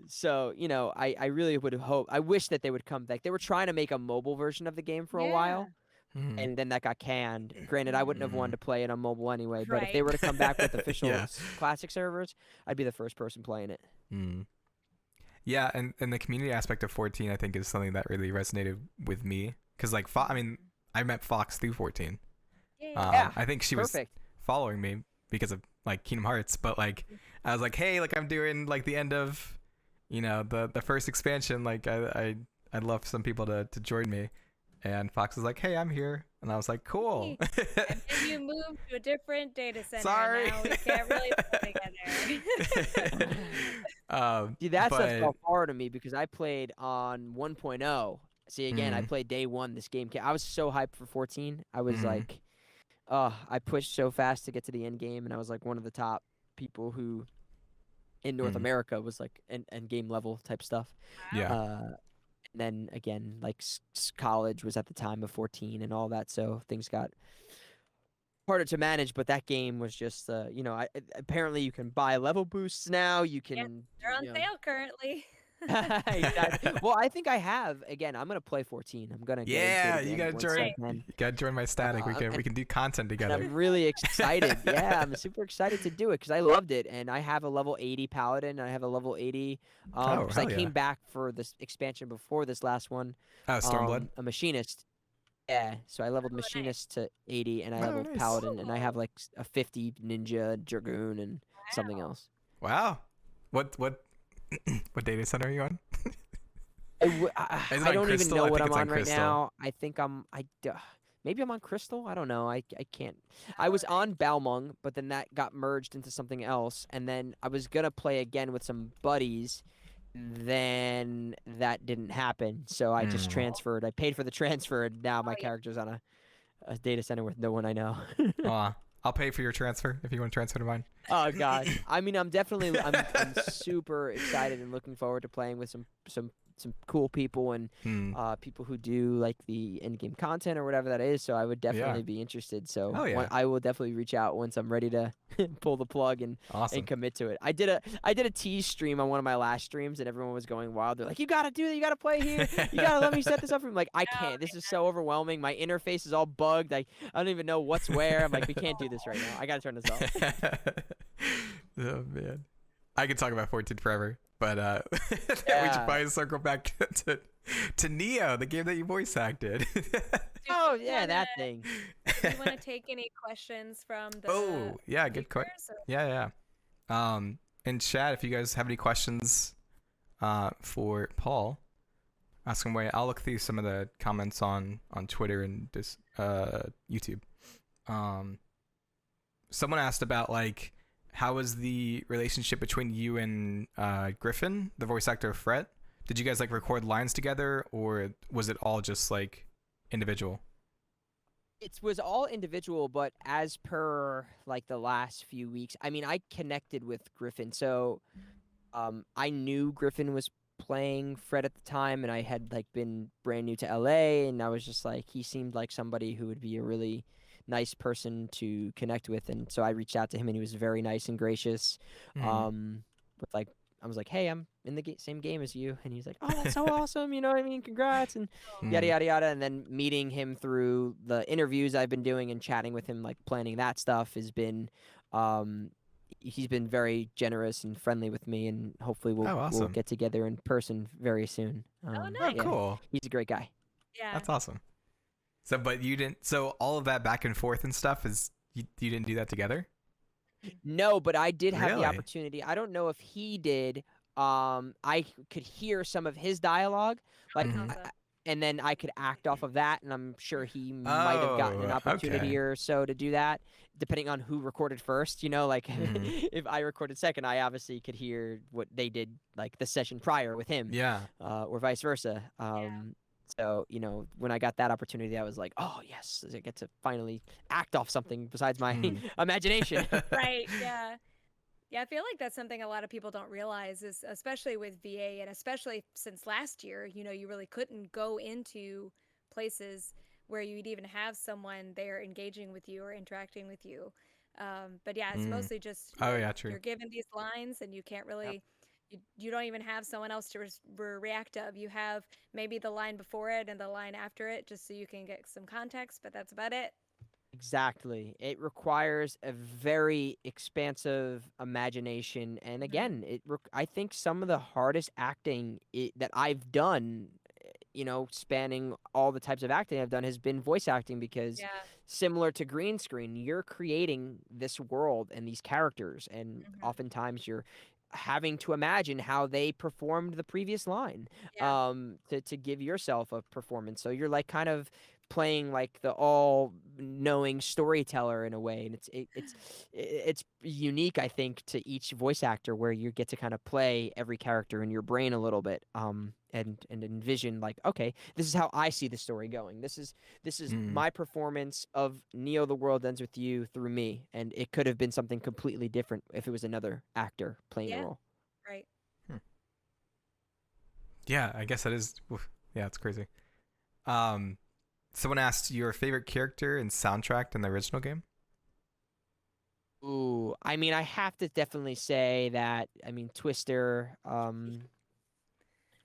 So I really would hope I wish that they would come back. They were trying to make a mobile version of the game for a Yeah. while Mm. and then that got canned. Granted, I wouldn't have wanted Mm. to play it on mobile anyway, but if they Right. were to come back with official Yeah. classic servers, I'd be the first person playing it. Mm. Yeah, and the community aspect of 14 I think is something that really resonated with me cuz like I mean, I met Fox through 14. Yeah. Yeah, I think she was perfect. following me because of like Kingdom Hearts, but like I was like, "Hey, like I'm doing like the end of the first expansion, like I'd love some people to join me." And Fox was like, "Hey, I'm here." And I was like, "Cool." Hey. And then you moved to a different data center. Sorry. And now we can't really play together. See, that stuff but fell far to me because I played on 1.0. See, again, I mm, played day one. This game came. I was so hyped for 14. I was mm, like, I pushed so fast to get to the end game, and I was like one of the top people who in North mm, America was like end game level type stuff. yeah. Wow. And then again, like college was at the time of 14 and all that, so things got harder to manage. But that game was just, apparently you can buy level boosts now. You Yes, can, they're on sale currently. exactly. Well, I think I have. Again, I'm gonna play 14. I'm gonna get into Yeah, it you again gotta once join. I can. You gotta join my static. We And, can do content and together. I'm really excited. Yeah, I'm super excited to do it because I loved it, and I have a level 80 paladin. And I have a level 80 Oh, because I hell yeah. came back for this expansion before this last one. Oh, Stormblood. A machinist. Yeah, so I leveled Oh, nice. machinist to 80, and I Oh, leveled nice. paladin, and I have Cool. like a 50 ninja dragoon and something Wow. else. Wow. What what data center are you on? I Is it I on don't even Crystal? know I what think I'm it's on on right Crystal. now. I think maybe I'm on Crystal. I don't know. I can't. I Oh, was nice. on Balmung, but then that got merged into something else, and then I was gonna play again with some buddies. Then that didn't happen, so I just Mm. transferred. I paid for the transfer, and now Oh, my yeah. character's on a data center with no one I know. Aw. I'll pay for your transfer if you want to transfer to mine. Oh gosh. I mean, I'm super excited and looking forward to playing with some cool people and Hmm. people who do like the end game content or whatever that is. So I would definitely Yeah. be interested. So Oh, yeah. I will definitely reach out once I'm ready to pull the plug and Awesome. commit to it. I did a tease stream on one of my last streams and everyone was going wild. They're like, "You gotta do that. You gotta play here. You gotta let me set this up." I'm like, "I Oh, can't. This is so overwhelming. My interface is all bugged. I don't even know what's where." I'm like, "We can't do this right now. I gotta turn this off." Oh man, I could talk about 14 forever, but we should Yeah. probably circle back to Neo, the game that you voice acted. Oh you yeah, that wanna- thing. Do you want to take any questions from the Oh yeah, good question. viewers, or- Yeah. In chat, if you guys have any questions for Paul, ask him away. I'll look through some of the comments on Twitter and YouTube. Someone asked about like how was the relationship between you and Griffin, the voice actor of Fret? Did you guys like record lines together, or was it all just like individual? It was all individual, but as per like the last few weeks, I mean, I connected with Griffin, so I knew Griffin was playing Fred at the time, and I had like been brand new to LA, and I was just like, he seemed like somebody who would be a really nice person to connect with, and so I reached out to him, and he was very nice and gracious. Mm. With like, I was like, hey, I'm in the same game as you, and he's like, oh, that's so awesome, you know what I mean? Congrats, and yada Mm. yada yada. And then meeting him through the interviews I've been doing and chatting with him, like planning that stuff, has been he's been very generous and friendly with me, and hopefully we'll Oh, awesome. get together in person very soon. Oh, Oh, nice. Yeah, cool. he's a great guy. Yeah. That's awesome. So, but you didn't. So all of that back and forth and stuff is you didn't do that together? No, but I did have Really? the opportunity. I don't know if he did. I could hear some of his dialogue, like, That's Mhm. awesome. and then I could act off of that, and I'm sure he might have gotten an Oh, opportunity okay. or so to do that, depending on who recorded first. You know, like Mhm. if I recorded second, I obviously could hear what they did, like the session prior with him, Yeah. or vice versa. So, you know, when I got that opportunity, I was like, oh, yes, I get to finally act off something besides my Mm. imagination. Right. Yeah. Yeah, I feel like that's something a lot of people don't realize is especially with VA and especially since last year, you really couldn't go into places where you'd even have someone there engaging with you or interacting with you. But yeah, it's Mm. mostly just Oh, yeah, true. you're given these lines and you can't Yep. really you don't even have someone else to react of. You have maybe the line before it and the line after it just so you can get some context, but that's about it. Exactly. It requires a very expansive imagination, and Hmm. again, I think some of the hardest acting that I've done, you know, spanning all the types of acting I've done, has been voice acting, because Yeah. similar to green screen, you're creating this world and these characters, and Hmm. oftentimes you're having to imagine how they performed the previous line, Yeah. to give yourself a performance. So you're like kind of playing like the all knowing storyteller in a way, and it's unique, I think, to each voice actor, where you get to kind of play every character in your brain a little bit, and envision, like, okay, this is how I see the story going. This is Mm. my performance of Neo the World Ends With You through me, and it could have been something completely different if it was another actor playing the Yeah. role. Right. Hmm. Yeah, I guess that is. Oof. Yeah, it's crazy. Um, Someone asked your favorite character and soundtrack in the original game. Ooh, I mean, I have to definitely say that, I mean, Twister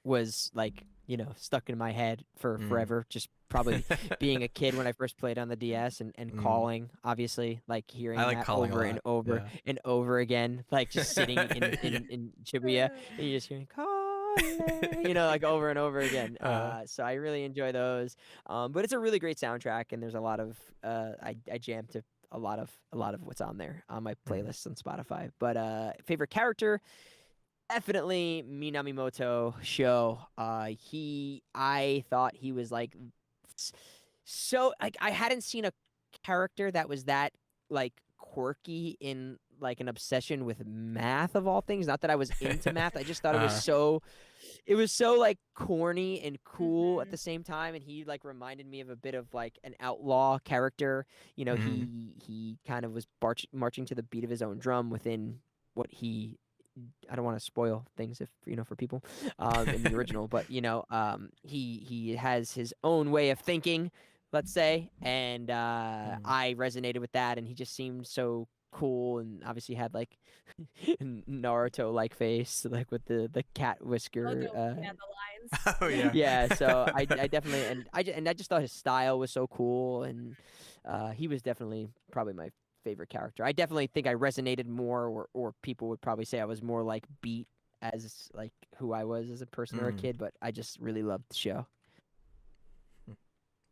was like, you know, stuck in my head for Mm. forever. Just probably being a kid when I first played on the DS, and Mm. calling, obviously, like hearing I like that calling a over and lot. over Yeah. and over again, like just sitting Yeah. in Shibuya, and you're just hearing calling, you know, like over and over again. So I really enjoy those. But it's a really great soundtrack, and there's a lot of I jam to a lot of what's on there on my Mhm. playlists on Spotify. But favorite character, definitely Minamimoto Show. I thought he was like so, like, I hadn't seen a character that was that like quirky in like an obsession with math, of all things. Not that I was into math. I just thought uh, it was so like corny and cool at Hmm. the same time, and he like reminded me of a bit of like an outlaw character. You know, mhm. he kind of was marching to the beat of his own drum within what he, I don't want to spoil things, if you know, for people in the original, but you know, he has his own way of thinking, let's say, and Mm. I resonated with that, and he just seemed so cool, and obviously had like Naruto like face, like with the cat Oh, whisker. yeah, the lines. Oh Yeah. yeah. Yeah, so I definitely, and I just thought his style was so cool, and he was definitely probably my favorite character. I definitely think I resonated more, or people would probably say I was more like Beat, as like who I was as a person or a Mm. kid, but I just really loved the show.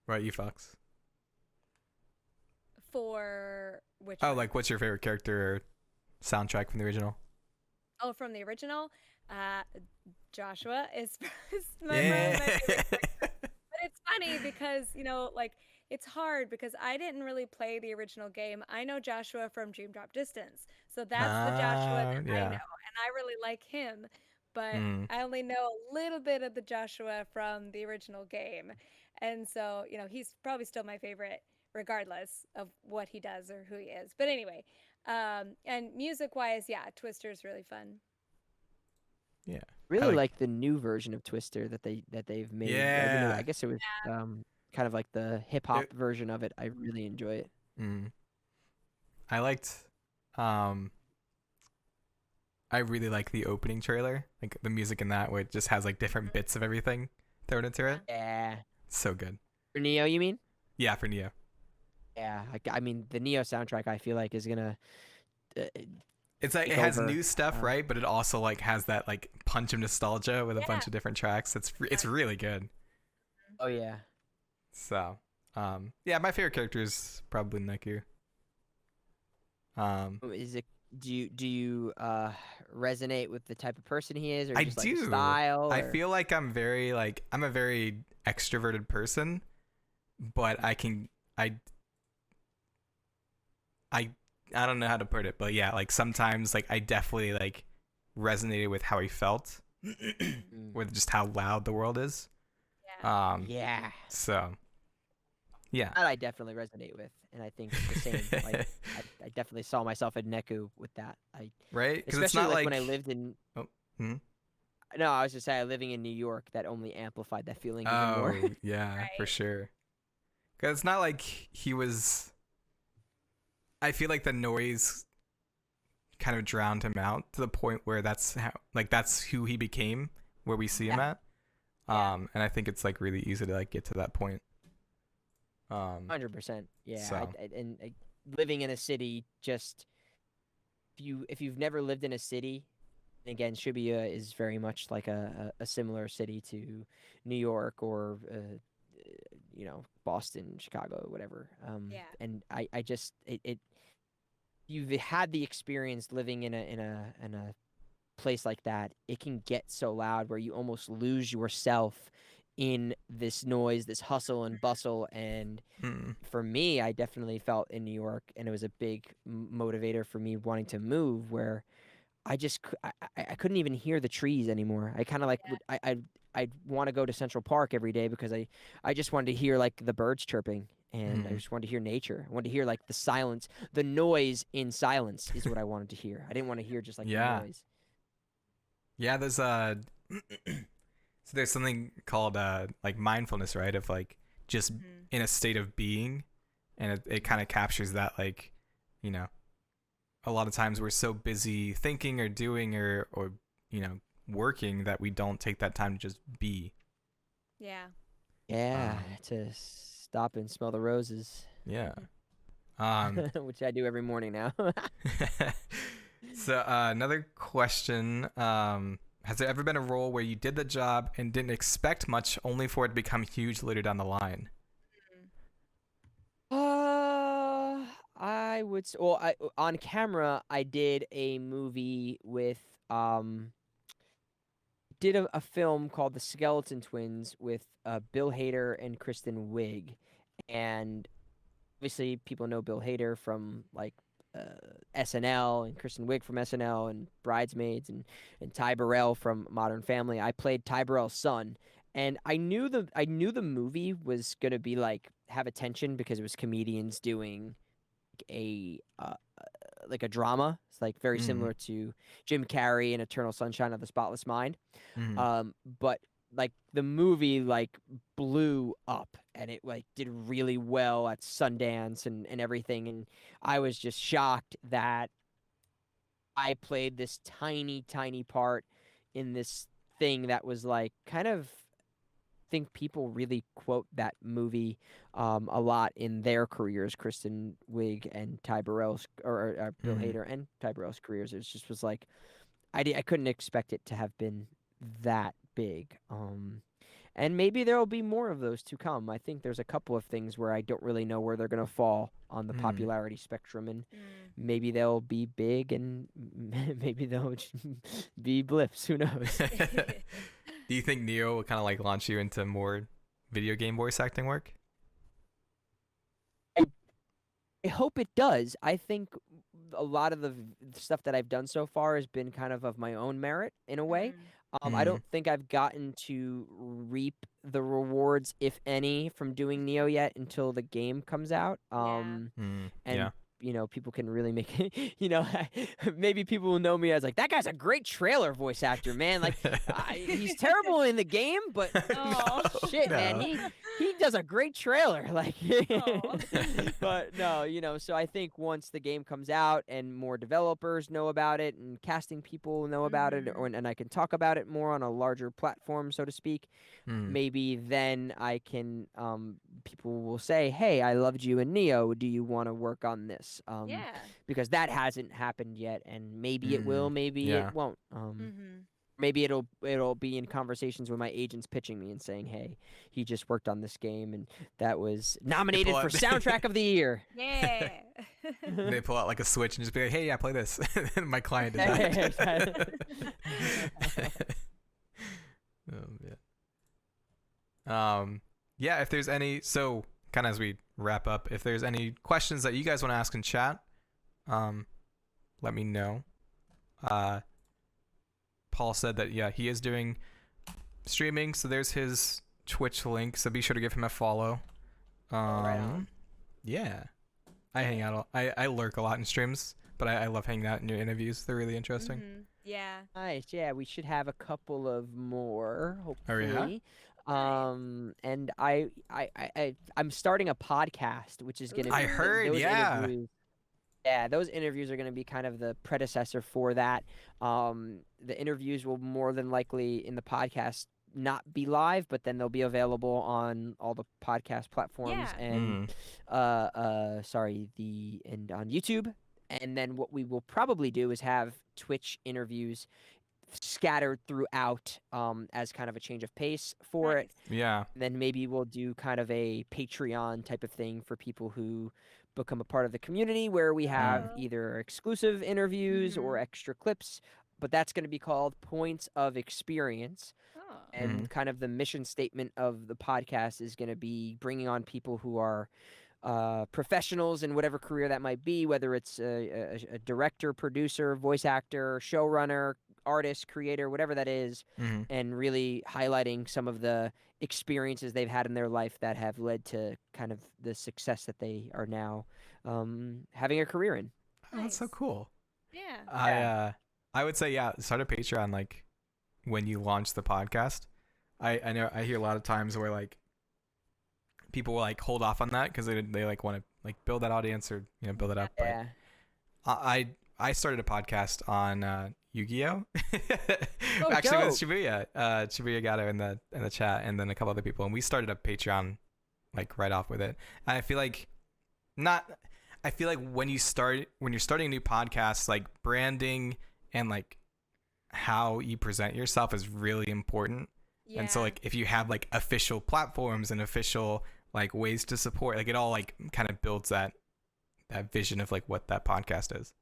Right, you Fox. For which Oh, one? like what's your favorite character or soundtrack from the original? Oh, from the original, uh, Joshua is, is my, probably Yeah. my favorite character. But it's funny because like it's hard because I didn't really play the original game. I know Joshua from Dream Drop Distance. So that's the Joshua that I know, Yeah. and I really like him. But Mm. I only know a little bit of the Joshua from the original game. And so, he's probably still my favorite regardless of what he does or who he is. But anyway, and music-wise, yeah, Twister's really fun. Yeah. Really like the new version of Twister that they've made. Yeah. I guess it was kind of like the hip hop version of it. I really enjoy it. I liked I really like the opening trailer, like the music in that, where it just has like different bits of everything thrown into it. Yeah. It's so good. For Neo, you mean? Yeah, for Neo. Yeah. I mean, the Neo soundtrack, I feel like, is gonna. It's like take it has over. new stuff, right? But it also like has that like punch of nostalgia with a bunch Yeah. of different tracks. It's really good. Oh yeah. So, yeah, my favorite character is probably Neku. Is it? Do you resonate with the type of person he is, or I just like do. his style? I or- feel like I'm a very extroverted person, but I don't know how to put it, but yeah, like sometimes like I definitely like resonated with how he felt with just how loud the world is. Yeah. Yeah. So yeah. That I definitely resonate with, and I think the same. Like, I definitely saw myself at Neku with that. Right? Because Especially it's not like when I lived in. Oh, hmm? No, I was just saying, living in New York, that only amplified that feeling even more. Oh, yeah, for Right. sure. Because it's not like he was. I feel like the noise kind of drowned him out to the point where that's who he became, where we see him Yeah. at. Yeah. And I think it's like really easy to like get to that point. 100%. Yeah. So. Living in a city, just if you've never lived in a city, again, Shibuya is very much like a similar city to New York or Boston, Chicago, whatever. Yeah. And I just you've had the experience living in a place like that. It can get so loud where you almost lose yourself in this noise, this hustle and bustle. And for me, I definitely felt in New York, and it was a big motivator for me wanting to move, where I couldn't even hear the trees anymore. I kind of like I'd want to go to Central Park every day because I just wanted to hear like the birds chirping, and I just wanted to hear nature. I wanted to hear like the silence, the noise in silence is what I wanted to hear. I didn't want to hear just like the noise. Yeah, there's so there's something called like mindfulness, right? Of like just in a state of being, and it kind of captures that, like, a lot of times we're so busy thinking or doing or working that we don't take that time to just be. Yeah. Yeah, to stop and smell the roses. Yeah. Which I do every morning now. So another question, has there ever been a role where you did the job and didn't expect much, only for it to become huge later down the line? I would on camera I did a movie with did a film called The Skeleton Twins with Bill Hader and Kristen Wiig, and obviously people know Bill Hader from like SNL, and Kristen Wiig from SNL and Bridesmaids, and Ty Burrell from Modern Family. I played Ty Burrell's son, and I knew the movie was gonna be like have attention because it was comedians doing a drama. It's like very similar to Jim Carrey in Eternal Sunshine of the Spotless Mind. But like the movie like blew up, and it like did really well at Sundance and everything, and I was just shocked that I played this tiny part in this thing that was like kind of, I think people really quote that movie a lot in their careers, Kristen Wiig and Ty Burrell's or Bill Hader and Ty Burrell's careers. It just was like I couldn't expect it to have been that big. And maybe there will be more of those to come. I think there's a couple of things where I don't really know where they're going to fall on the popularity spectrum, and maybe they'll be big, and maybe they'll be blips. Who knows? Do you think Neo will kind of like launch you into more video game voice acting work? I hope it does. I think a lot of the stuff that I've done so far has been kind of my own merit in a way. Mm. I don't think I've gotten to reap the rewards, if any, from doing Neo yet until the game comes out. Yeah. And Yeah. people can really make it. Maybe people will know me as like, that guy's a great trailer voice actor, man. Like, he's terrible in the game, but Oh. shit, No. man, he does a great trailer. Like, Aw. but no, so I think once the game comes out and more developers know about it and casting people know about it, and I can talk about it more on a larger platform, so to speak, maybe then I can, people will say, hey, I loved you in Neo. Do you want to work on this? Yeah. Because that hasn't happened yet, and maybe it will, maybe Yeah. it won't. Maybe it'll be in conversations with my agents pitching me and saying, "Hey, he just worked on this game, and that was nominated for soundtrack of the year." Yeah. They pull out like a switch and just be like, "Hey, yeah, play this." And my client did that. Yeah. If there's any, so kind of as we wrap up, if there's any questions that you guys want to ask in chat, let me know. Paul said that he is doing streaming, so there's his Twitch link, so be sure to give him a follow. Right on. Yeah, I hang out. I lurk a lot in streams, but I love hanging out in your interviews. They're really interesting. Yeah. Nice. Yeah, we should have a couple of more, hopefully. And I'm starting a podcast, which is going to be. I heard. Yeah. Yeah, those interviews are going to be kind of the predecessor for that. The interviews will more than likely in the podcast not be live, but then they'll be available on all the podcast platforms and on YouTube. And then what we will probably do is have Twitch interviews scattered throughout as kind of a change of pace for it. Yeah. Then maybe we'll do kind of a Patreon type of thing for people who become a part of the community, where we have either exclusive interviews or extra clips, but that's going to be called Points of Experience. And kind of the mission statement of the podcast is going to be bringing on people who are professionals in whatever career that might be, whether it's a director, producer, voice actor, showrunner, artist, creator, whatever that is, and really highlighting some of the experiences they've had in their life that have led to kind of the success that they are now having a career in. Oh, that's so cool. Yeah. I would say start a Patreon like when you launch the podcast. I know I hear a lot of times where like people will like hold off on that because they like want to like build that audience or build it up. But I started a podcast on Yu-Gi-Oh. Actually with Shibuya. Shibuya got it in the chat, and then a couple other people, and we started a Patreon like right off with it. And I feel like when you're starting a new podcast, like branding and like how you present yourself is really important. And so like if you have like official platforms and official like ways to support, like it all like kind of builds that vision of like what that podcast is.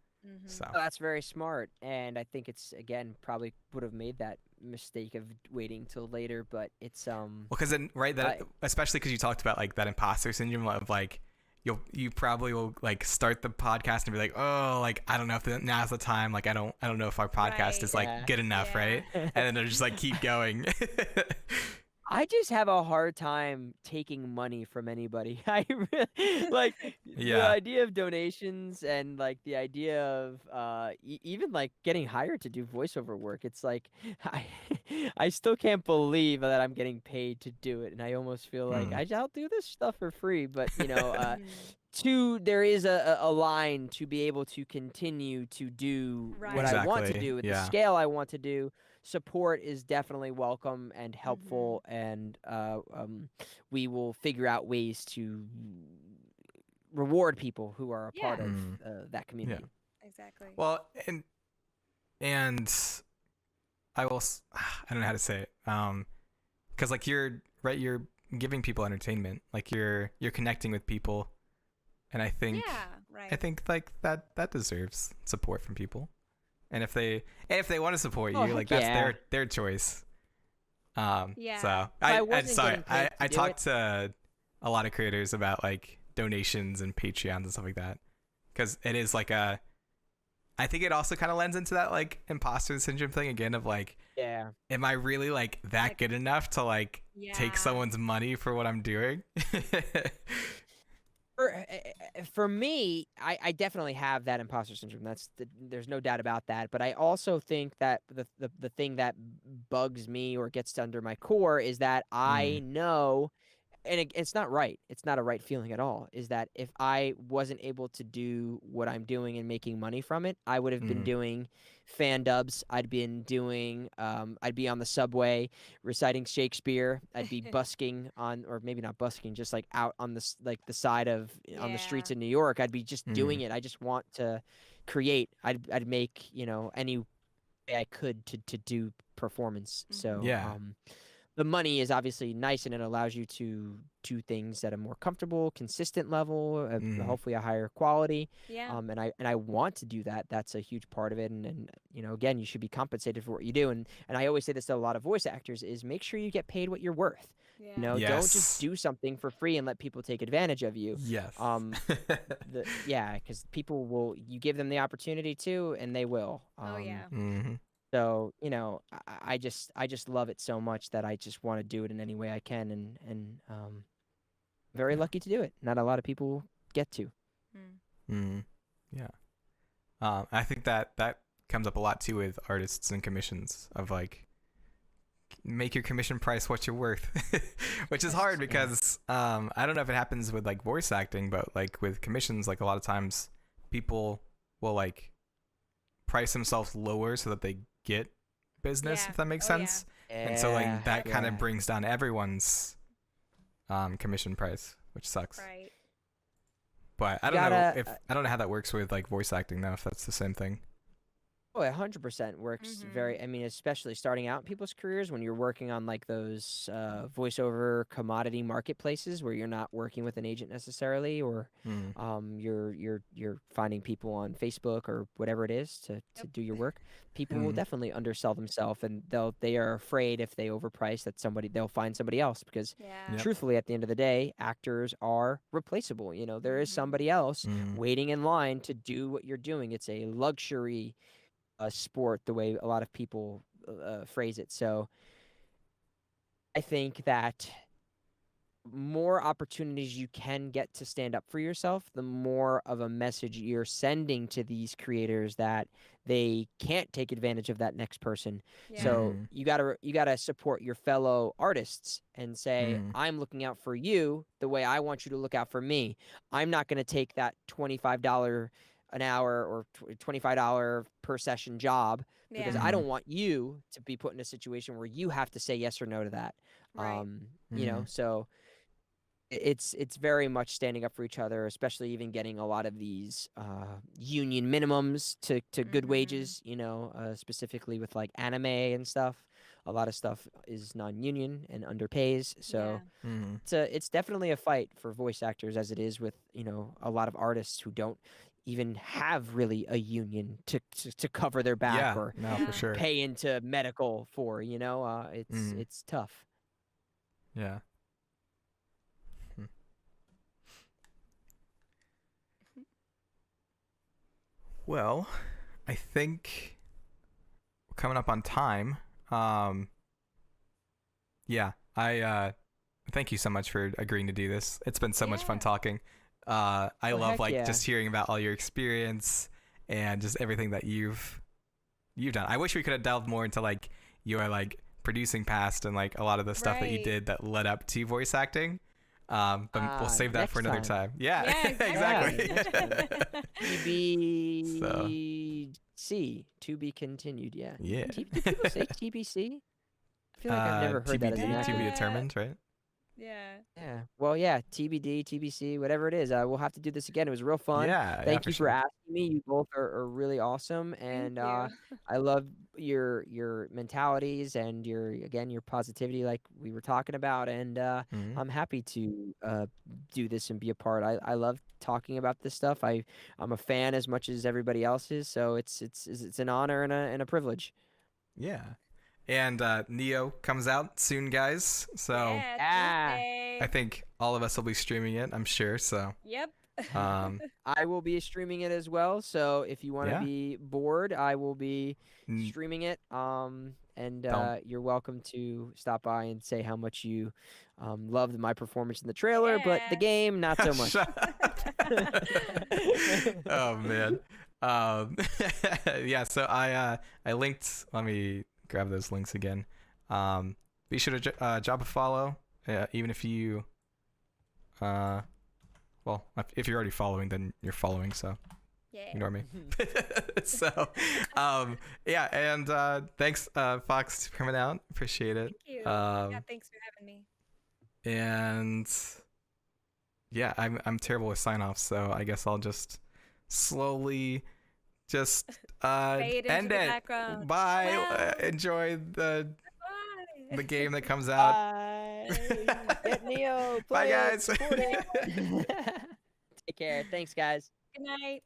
So that's very smart, and I think it's, again, probably would have made that mistake of waiting till later, but it's because then especially because you talked about like that imposter syndrome of like you probably will like start the podcast and be like, oh, like I don't know if now's the time, like I don't know if our podcast is like good enough, right? And then they'll just like keep going. I just have a hard time taking money from anybody. I really, like the idea of donations and like the idea of even like getting hired to do voiceover work. It's like I still can't believe that I'm getting paid to do it, and I almost feel like I'll do this stuff for free. But there is a line to be able to continue to do what I want to do at the scale I want to do. Support is definitely welcome and helpful, and we will figure out ways to reward people who are a part of that community. Exactly. Well, and I don't know how to say it, because like you're giving people entertainment, like you're connecting with people, and I think like that deserves support from people. And if they want to support you, like that's their choice. So I talked to a lot of creators about like donations and Patreons and stuff like that, because it is like a. I think it also kind of lends into that like imposter syndrome thing again of like, Yeah. am I really like that Like- good enough to like take Yeah. someone's money for what I'm doing? For me, I definitely have that imposter syndrome. There's no doubt about that. But I also think that the thing that bugs me or gets under my core is that I know, and it's not right. It's not a right feeling at all. Is that if I wasn't able to do what I'm doing and making money from it, I would have been doing fan dubs. I'd be on the subway reciting Shakespeare. I'd be busking on, or maybe not busking, just like out on the side of on the streets Yeah. of New York. I'd be just doing it. I just want to create. I'd make any way I could to do performance. So Yeah. the money is obviously nice and it allows you to do things at a more comfortable, consistent level, hopefully a higher quality. Yeah. And I want to do that. That's a huge part of it. And again, you should be compensated for what you do. And I always say this to a lot of voice actors is make sure you get paid what you're worth. Yeah. Don't Yes. just do something for free and let people take advantage of you. Yes. Because people will, you give them the opportunity to, and they will. Oh yeah. So I just love it so much that I just want to do it in any way I can, and very lucky to do it. Not a lot of people get to. Yeah. I think that comes up a lot too with artists and commissions of like make your commission price what you're worth, which is hard because I don't know if it happens with like voice acting, but like with commissions, like a lot of times people will like price themselves lower so that they get business, Yeah. if that makes Oh, yeah. sense. And so like that kind of brings down everyone's commission price, which sucks. Right. But I don't know how that works with like voice acting though, if that's the same thing. Oh, 100% works very. I mean, especially starting out in people's careers when you're working on like those voiceover commodity marketplaces where you're not working with an agent necessarily, or you're finding people on Facebook or whatever it is to do your work. People will definitely undersell themselves, and they are afraid if they overprice that they'll find somebody else because Yeah. truthfully, at the end of the day, actors are replaceable. There is somebody else waiting in line to do what you're doing. It's a luxury sport, the way a lot of people phrase it. So I think that more opportunities you can get to stand up for yourself, the more of a message you're sending to these creators that they can't take advantage of that next person. Yeah. So you gotta support your fellow artists and say, I'm looking out for you the way I want you to look out for me. I'm not gonna take that $25 an hour or $25 per session job because I don't want you to be put in a situation where you have to say yes or no to that. Right. So it's very much standing up for each other, especially even getting a lot of these union minimums to good wages, specifically with like anime and stuff. A lot of stuff is non-union and underpays. So it's definitely a fight for voice actors, as it is with, a lot of artists who don't even have really a union to cover their back or for sure. pay into medical for, it's tough. Yeah. Well, I think we're coming up on time. Yeah, I thank you so much for agreeing to do this. It's been so much fun Yeah. talking. I love heck like yeah. just hearing about all your experience and just everything that you've done. I wish we could have delved more into like your like producing past and like a lot of the stuff that you Right. did that led up to voice acting. But we'll save that for next another time. Yeah, Yeah, exactly. TBC, to be continued. Yeah. Yeah. Do people say TBC? I feel like I've never heard that as an TBD, to be acronym. determined, right? Yeah. Yeah. Well, yeah. TBD, TBC, whatever it is. We'll have to do this again. It was real fun. Yeah. Thank you for sure. asking me. You both are really awesome, and Thank you. I love your mentalities and your positivity, like we were talking about. And I'm happy to do this and be a part. I love talking about this stuff. I'm a fan as much as everybody else is. So it's an honor and a privilege. Yeah. And Neo comes out soon, guys. So Yeah. Tuesday. I think all of us will be streaming it, I'm sure. So Yep. I will be streaming it as well. So if you want to Yeah. be bored, I will be Mm, streaming it. And Don't- you're welcome to stop by and say how much you loved my performance in the trailer, but the Yeah. game not so much. Shut up. Oh man. Yeah, so I linked, let me grab those links again. Be sure to drop a follow, even if you well, if you're already following, then you're following, so Yeah. ignore me. So yeah, and thanks Fox for coming out, appreciate it. Thank you. Yeah, thanks for having me. And yeah, I'm terrible with sign offs, so I guess I'll just slowly just Fade into end the it. background. Bye. Wow. Enjoy the Bye. game that comes out. Bye. Get Neo. Bye Play it, guys. support it. Take care. Thanks, guys. Good night.